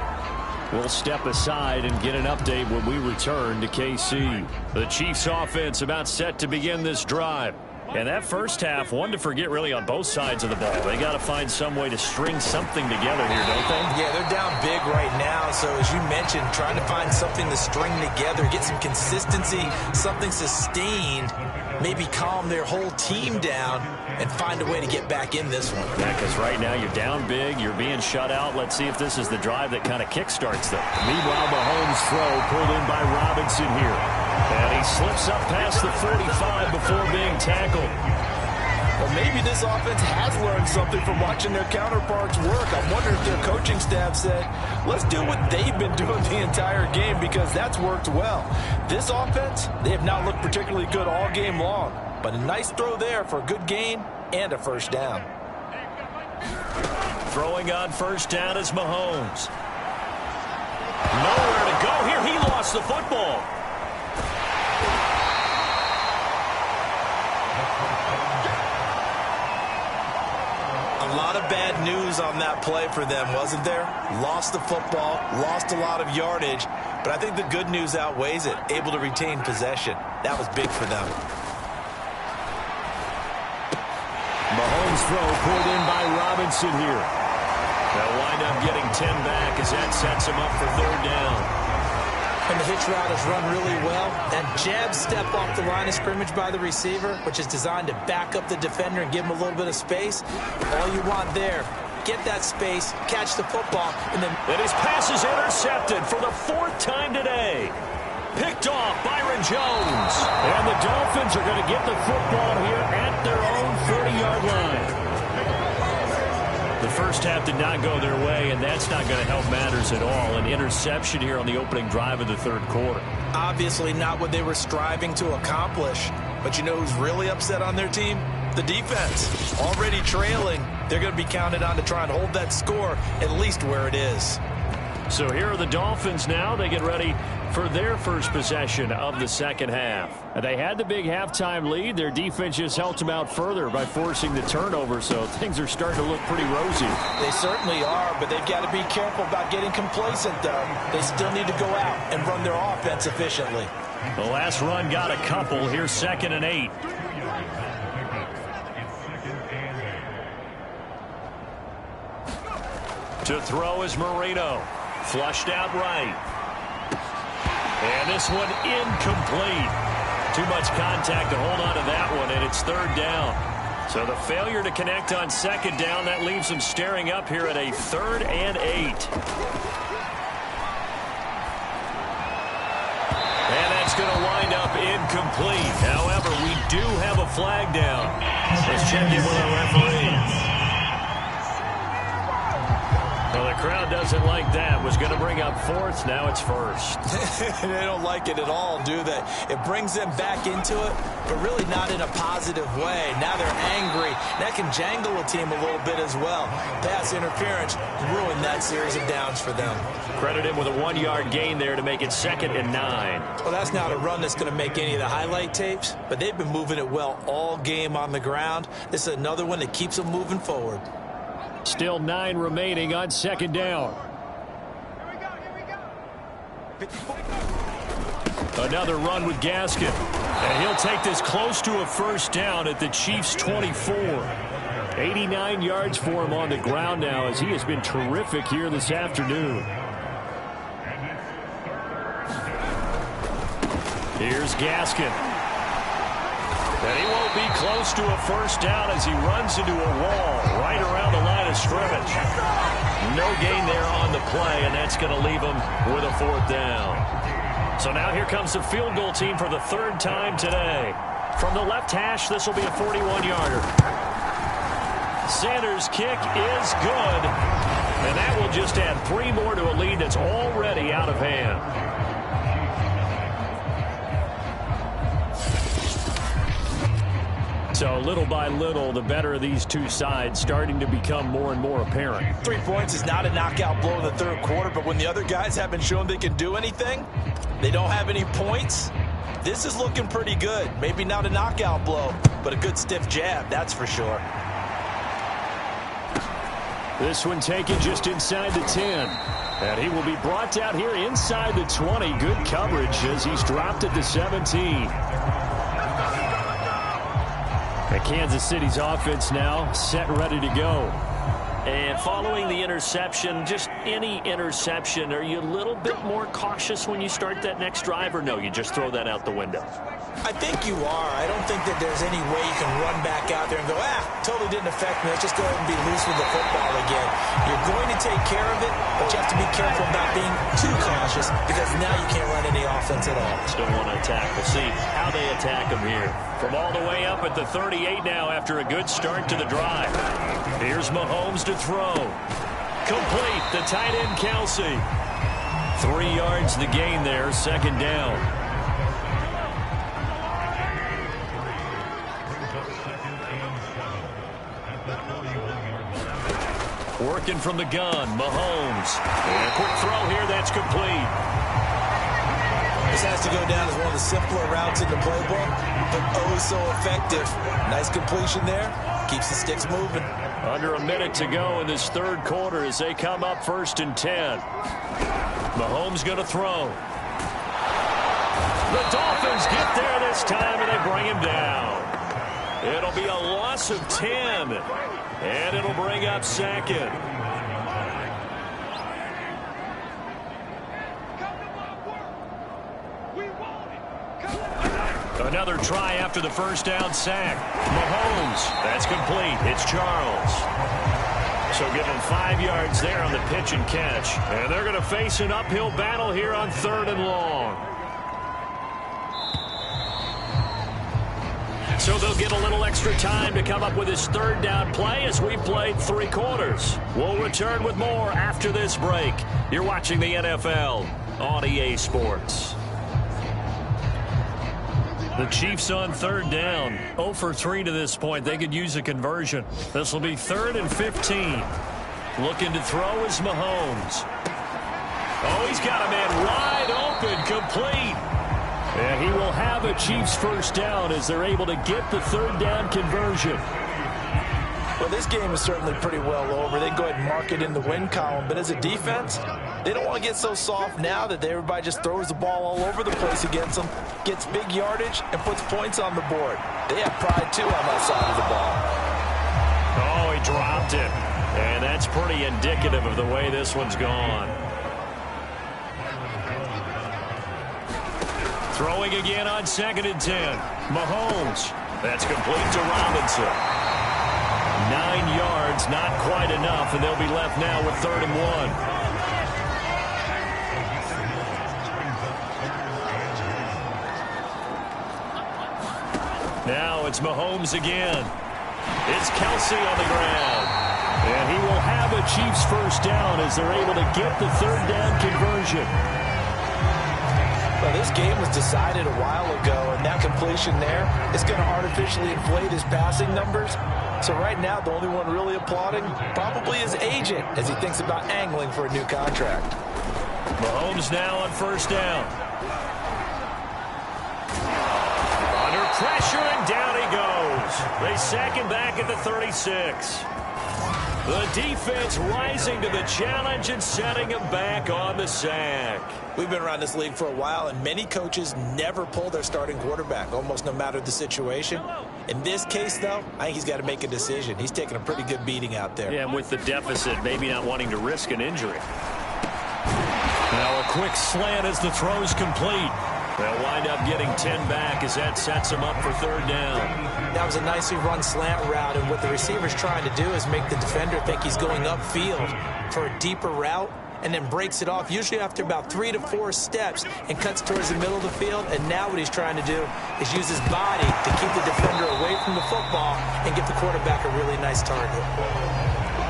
We'll step aside and get an update when we return to KC. The Chiefs offense about set to begin this drive. And that first half, one to forget really on both sides of the ball. They got to find some way to string something together here, don't they? Yeah, they're down big right now. So as you mentioned, trying to find something to string together, get some consistency, something sustained, maybe calm their whole team down and find a way to get back in this one. Yeah, because right now you're down big, you're being shut out. Let's see if this is the drive that kind of kickstarts them. Meanwhile, Mahomes' throw pulled in by Robinson here. And he slips up past the 45 before being tackled. Well, maybe this offense has learned something from watching their counterparts work. I wonder if their coaching staff said, let's do what they've been doing the entire game because that's worked well. This offense, they have not looked particularly good all game long. But a nice throw there for a good gain and a first down. Throwing on first down is Mahomes. Nowhere to go here. He lost the football. A lot of bad news on that play for them, wasn't there? Lost the football, lost a lot of yardage, but I think the good news outweighs it. Able to retain possession. That was big for them. Mahomes' throw pulled in by Robinson here. They'll wind up getting 10 back as that sets him up for third down. And the hitch route is run really well. That jab step off the line of scrimmage by the receiver, which is designed to back up the defender and give him a little bit of space. All you want there, get that space, catch the football, and then... And his pass is intercepted for the 4th time today. Picked off Byron Jones. And the Dolphins are going to get the football here at their own 40-yard line. The first half did not go their way, and that's not going to help matters at all. An interception here on the opening drive of the third quarter. Obviously not what they were striving to accomplish. But you know who's really upset on their team? The defense. Already trailing. They're going to be counted on to try and hold that score at least where it is. So here are the Dolphins now. They get ready for their first possession of the second half. They had the big halftime lead. Their defense just helped them out further by forcing the turnover, so things are starting to look pretty rosy. They certainly are, but they've got to be careful about getting complacent, though. They still need to go out and run their offense efficiently. The last run got a couple. Here's 2nd and 8. To throw is Marino. Flushed out right. And this one incomplete. Too much contact to hold on to that one, and it's third down. So the failure to connect on second down, that leaves them staring up here at a 3rd and 8. And that's going to wind up incomplete. However, we do have a flag down. Let's check in with our referee. Well, the crowd doesn't like that. Was going to bring up 4th. Now it's 1st. They don't like it at all, do they? It brings them back into it, but really not in a positive way. Now they're angry. That can jangle a team a little bit as well. Pass interference ruined that series of downs for them. Credit him with a 1-yard gain there to make it 2nd and 9. Well, that's not a run that's going to make any of the highlight tapes, but they've been moving it well all game on the ground. This is another one that keeps them moving forward. Still 9 remaining on second down. Another run with Gaskin. And he'll take this close to a first down at the Chiefs' 24. 89 yards for him on the ground now as he has been terrific here this afternoon. Here's Gaskin. And he won't be close to a first down as he runs into a wall right around the line of scrimmage. No gain there on the play, and that's going to leave him with a fourth down. So now here comes the field goal team for the third time today. From the left hash, this will be a 41-yarder. Sanders' kick is good, and that will just add 3 more to a lead that's already out of hand. So little by little, the better of these two sides starting to become more and more apparent. 3 points is not a knockout blow in the third quarter, but when the other guys haven't shown they can do anything, they don't have any points, this is looking pretty good. Maybe not a knockout blow, but a good stiff jab, that's for sure. This one taken just inside the 10. And he will be brought down here inside the 20. Good coverage as he's dropped at the 17. Kansas City's offense now set ready to go. And following the interception, just any interception, are you a little bit more cautious when you start that next drive, or no, you just throw that out the window? I think you are. I don't think that there's any way you can run back out there and go, totally didn't affect me. Let's just go ahead and be loose with the football again. You're going to take care of it, but you have to be careful about being too cautious because now you can't run any offense at all. Still want to attack. We'll see how they attack him here. From all the way up at the 38 now after a good start to the drive. Here's Mahomes to throw. Complete, the tight end Kelsey. 3 yards the gain there, second down. Working from the gun, Mahomes. And a quick throw here, that's complete. This has to go down as one of the simpler routes in the playbook, but oh so effective. Nice completion there. Keeps the sticks moving. Under a minute to go in this third quarter as they come up 1st and 10. Mahomes going to throw. The Dolphins get there this time and they bring him down. It'll be a loss of 10. And it'll bring up second. Another try after the first down sack. Mahomes, that's complete. It's Charles. So give him 5 yards there on the pitch and catch. And they're going to face an uphill battle here on 3rd and long. So they'll get a little extra time to come up with his 3rd down play as we played 3 quarters. We'll return with more after this break. You're watching the NFL on EA Sports. The Chiefs on 3rd down. 0 for 3 to this point. They could use a conversion. This will be 3rd and 15. Looking to throw is Mahomes. Oh, he's got a man wide open, complete. And he will have a Chiefs first down as they're able to get the 3rd down conversion. Well, this game is certainly pretty well over. They go ahead and mark it in the win column. But as a defense, they don't want to get so soft now that everybody just throws the ball all over the place against them, gets big yardage, and puts points on the board. They have pride, too, on that side of the ball. Oh, he dropped it. And that's pretty indicative of the way this one's gone. Throwing again on 2nd and 10. Mahomes. That's complete to Robinson. 9 yards, not quite enough, and they'll be left now with 3rd and 1. Now it's Mahomes again. It's Kelsey on the ground. And he will have a Chiefs first down as they're able to get the 3rd down conversion. Well, this game was decided a while ago, and that completion there is going to artificially inflate his passing numbers. So right now, the only one really applauding probably his agent as he thinks about angling for a new contract. Mahomes now on 1st down. Under pressure, and down he goes. They sack him back at the 36. The defense rising to the challenge and setting him back on the sack. We've been around this league for a while, and many coaches never pull their starting quarterback, almost no matter the situation. In this case, though, I think he's got to make a decision. He's taking a pretty good beating out there. Yeah, and with the deficit, maybe not wanting to risk an injury. Now a quick slant as the throw's complete. They'll wind up getting 10 back as that sets them up for third down. That was a nicely run slant route, and what the receiver's trying to do is make the defender think he's going upfield for a deeper route, and then breaks it off, usually after about 3 to 4 steps, and cuts towards the middle of the field. And now what he's trying to do is use his body to keep the defender away from the football and give the quarterback a really nice target.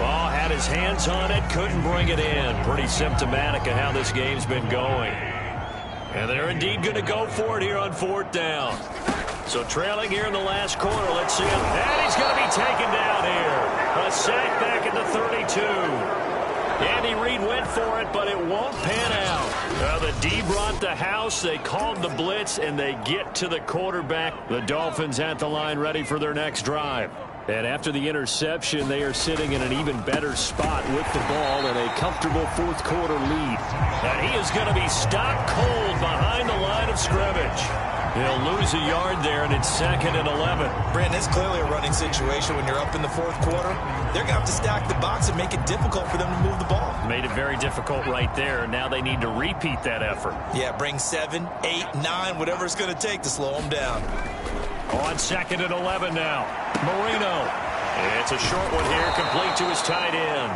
Oh, had his hands on it, couldn't bring it in. Pretty symptomatic of how this game's been going. And they're indeed going to go for it here on fourth down. So trailing here in the last quarter, let's see him. And he's going to be taken down here. A sack back at the 32. Andy Reid went for it, but it won't pan out. The D brought the house. They called the blitz, and they get to the quarterback. The Dolphins at the line ready for their next drive. And after the interception, they are sitting in an even better spot with the ball and a comfortable fourth quarter lead. And he is going to be stopped cold behind the line of scrimmage. He'll lose a yard there, and it's 2nd and 11. Brandon, it's clearly a running situation when you're up in the fourth quarter. They're going to have to stack the box and make it difficult for them to move the ball. Made it very difficult right there. Now they need to repeat that effort. Yeah, bring 7, 8, 9, whatever it's going to take to slow them down. On 2nd and 11 now. Marino. It's a short one here, complete to his tight end.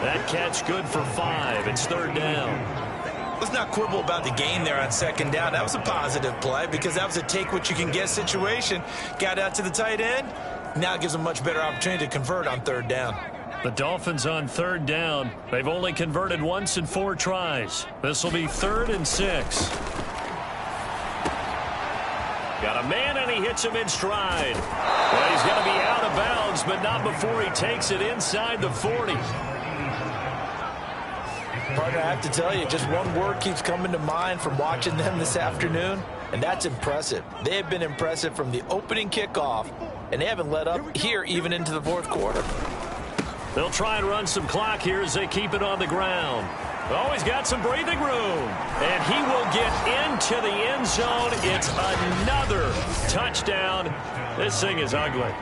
That catch good for 5. It's third down. Let's not quibble about the gain there on 2nd down. That was a positive play because that was a take-what-you-can-get situation. Got out to the tight end. Now it gives them a much better opportunity to convert on third down. The Dolphins on third down. They've only converted once in 4 tries. This will be 3rd and 6. Got a man, and he hits him in stride. Well, he's going to be out of bounds, but not before he takes it inside the 40. Partner, I have to tell you, just one word keeps coming to mind from watching them this afternoon, and that's impressive. They have been impressive from the opening kickoff, and they haven't let up here even into the fourth quarter. They'll try and run some clock here as they keep it on the ground. Oh, he's got some breathing room. And he will get into the end zone. It's another touchdown. This thing is ugly.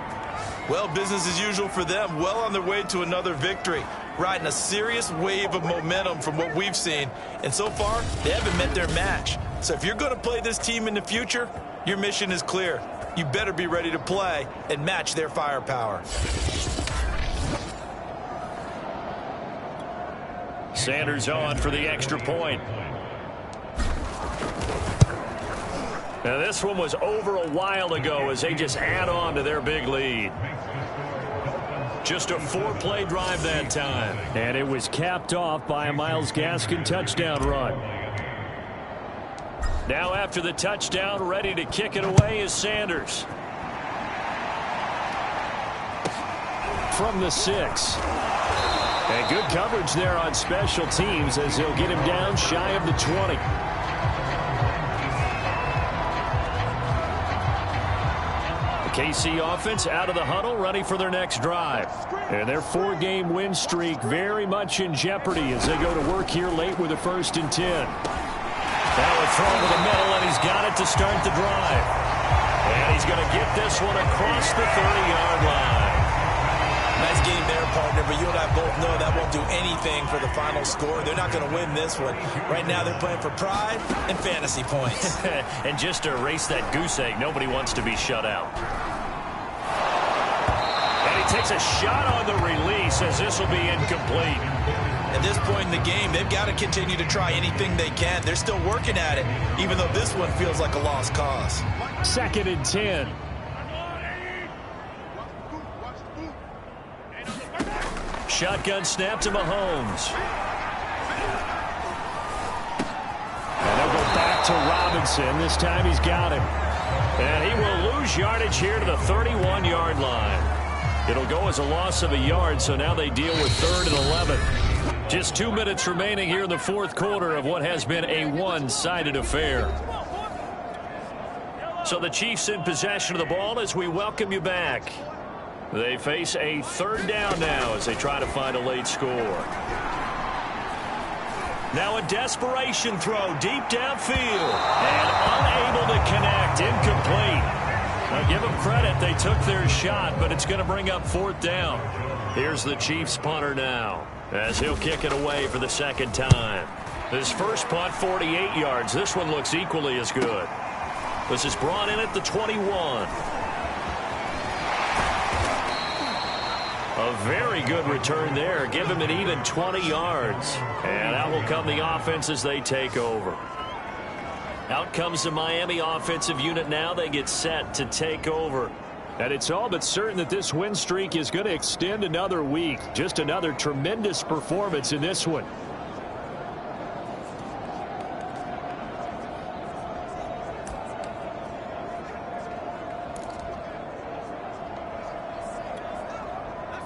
Well, business as usual for them. Well on their way to another victory. Riding a serious wave of momentum from what we've seen. And so far, they haven't met their match. So if you're going to play this team in the future, your mission is clear. You better be ready to play and match their firepower. Sanders on for the extra point. Now this one was over a while ago as they just add on to their big lead. Just a 4-play drive that time. And it was capped off by a Myles Gaskin touchdown run. Now after the touchdown, ready to kick it away is Sanders. From the 6. And good coverage there on special teams as they'll get him down shy of the 20. The KC offense out of the huddle, ready for their next drive. And their 4-game win streak very much in jeopardy as they go to work here late with a 1st and 10. Now a throw to the middle, and he's got it to start the drive. And he's going to get this one across the 30-yard line. Nice game there, partner, but you and I both know that won't do anything for the final score. They're not going to win this one. Right now they're playing for pride and fantasy points. And just to erase that goose egg, nobody wants to be shut out. And he takes a shot on the release as this will be incomplete. At this point in the game, they've got to continue to try anything they can. They're still working at it, even though this one feels like a lost cause. 2nd and 10. Shotgun snap to Mahomes. And they'll go back to Robinson. This time he's got him. And he will lose yardage here to the 31-yard line. It'll go as a loss of a yard, so now they deal with 3rd and 11. Just 2 minutes remaining here in the fourth quarter of what has been a one-sided affair. So the Chiefs in possession of the ball as we welcome you back. They face a third down now as they try to find a late score. Now a desperation throw deep downfield. And unable to connect. Incomplete. Now give them credit. They took their shot, but it's going to bring up 4th down. Here's the Chiefs punter now as he'll kick it away for the second time. His first punt, 48 yards. This one looks equally as good. This is brought in at the 21. A very good return there. Give him an even 20 yards. And out will come the offense as they take over. Out comes the Miami offensive unit now. They get set to take over. And it's all but certain that this win streak is going to extend another week. Just another tremendous performance in this one.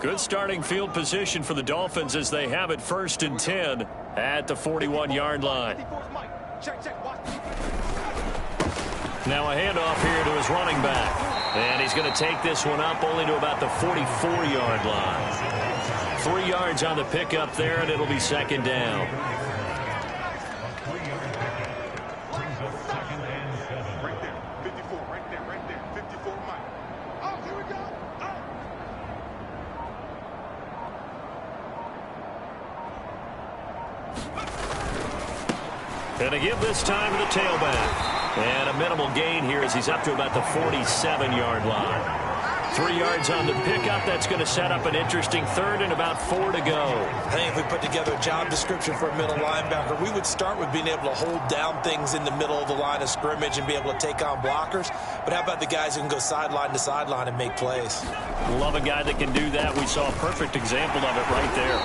Good starting field position for the Dolphins as they have it 1st and 10 at the 41-yard line. Now a handoff here to his running back. And he's going to take this one up only to about the 44-yard line. 3 yards on the pickup there, and it'll be 2nd down. And a give this time to the tailback. And a minimal gain here as he's up to about the 47-yard line. 3 yards on the pickup. That's going to set up an interesting 3rd and about 4 to go. I think if we put together a job description for a middle linebacker, we would start with being able to hold down things in the middle of the line of scrimmage and be able to take on blockers. But how about the guys who can go sideline to sideline and make plays? Love a guy that can do that. We saw a perfect example of it right there.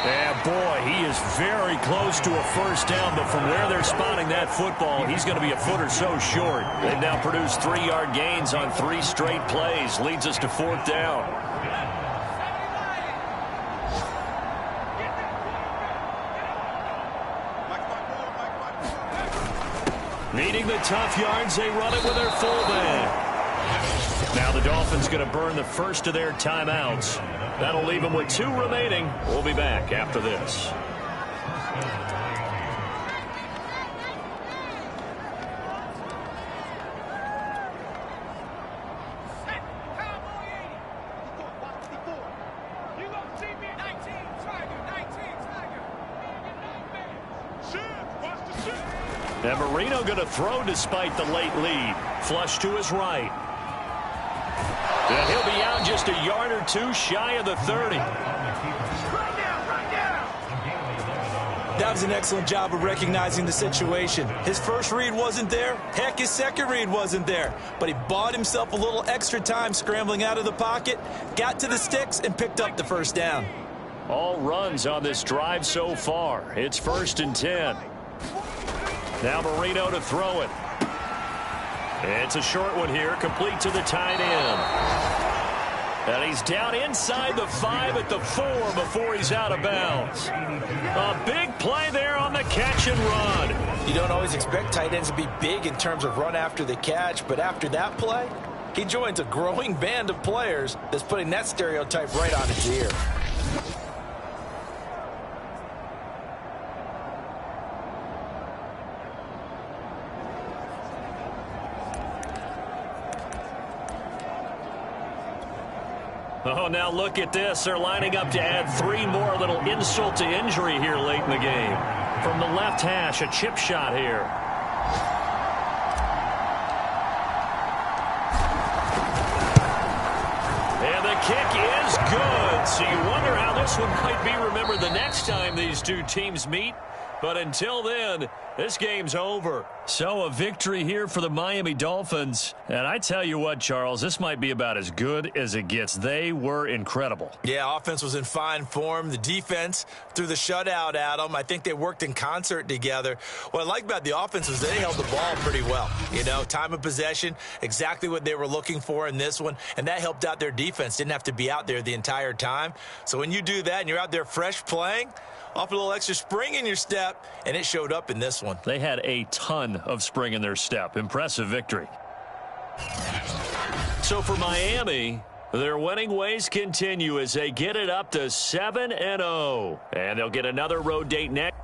Yeah, boy, he is very close to a 1st down, but from where they're spotting that football, he's going to be a foot or so short. They've now produced 3-yard gains on 3 straight plays. Leads us to 4th down. Needing the tough yards, they run it with their fullback. Now the Dolphins going to burn the first of their timeouts. That'll leave them with 2 remaining. We'll be back after this. And Marino going to throw despite the late lead. Flush to his right. And he'll be out just a yard or 2 shy of the 30. That was an excellent job of recognizing the situation. His first read wasn't there. Heck, his second read wasn't there. But he bought himself a little extra time scrambling out of the pocket, got to the sticks, and picked up the 1st down. All runs on this drive so far. It's 1st and 10. Now Marino to throw it. It's a short one here, complete to the tight end. And he's down inside the 5 at the 4 before he's out of bounds. A big play there on the catch and run. You don't always expect tight ends to be big in terms of run after the catch, but after that play, he joins a growing band of players that's putting that stereotype right on its ear. Oh, now look at this. They're lining up to add 3 more. A little insult to injury here late in the game. From the left hash, a chip shot here. And the kick is good. So you wonder how this one might be remembered the next time these two teams meet. But until then, this game's over. So a victory here for the Miami Dolphins. And I tell you what, Charles, this might be about as good as it gets. They were incredible. Yeah, offense was in fine form. The defense threw the shutout at them. I think they worked in concert together. What I like about the offense was they held the ball pretty well. You know, time of possession, exactly what they were looking for in this one. And that helped out their defense. Didn't have to be out there the entire time. So when you do that and you're out there fresh playing, off a little extra spring in your step, and it showed up in this one. They had a ton of spring in their step. Impressive victory. So for Miami, Their winning ways continue as they get it up to 7-0. And they'll get another road date next.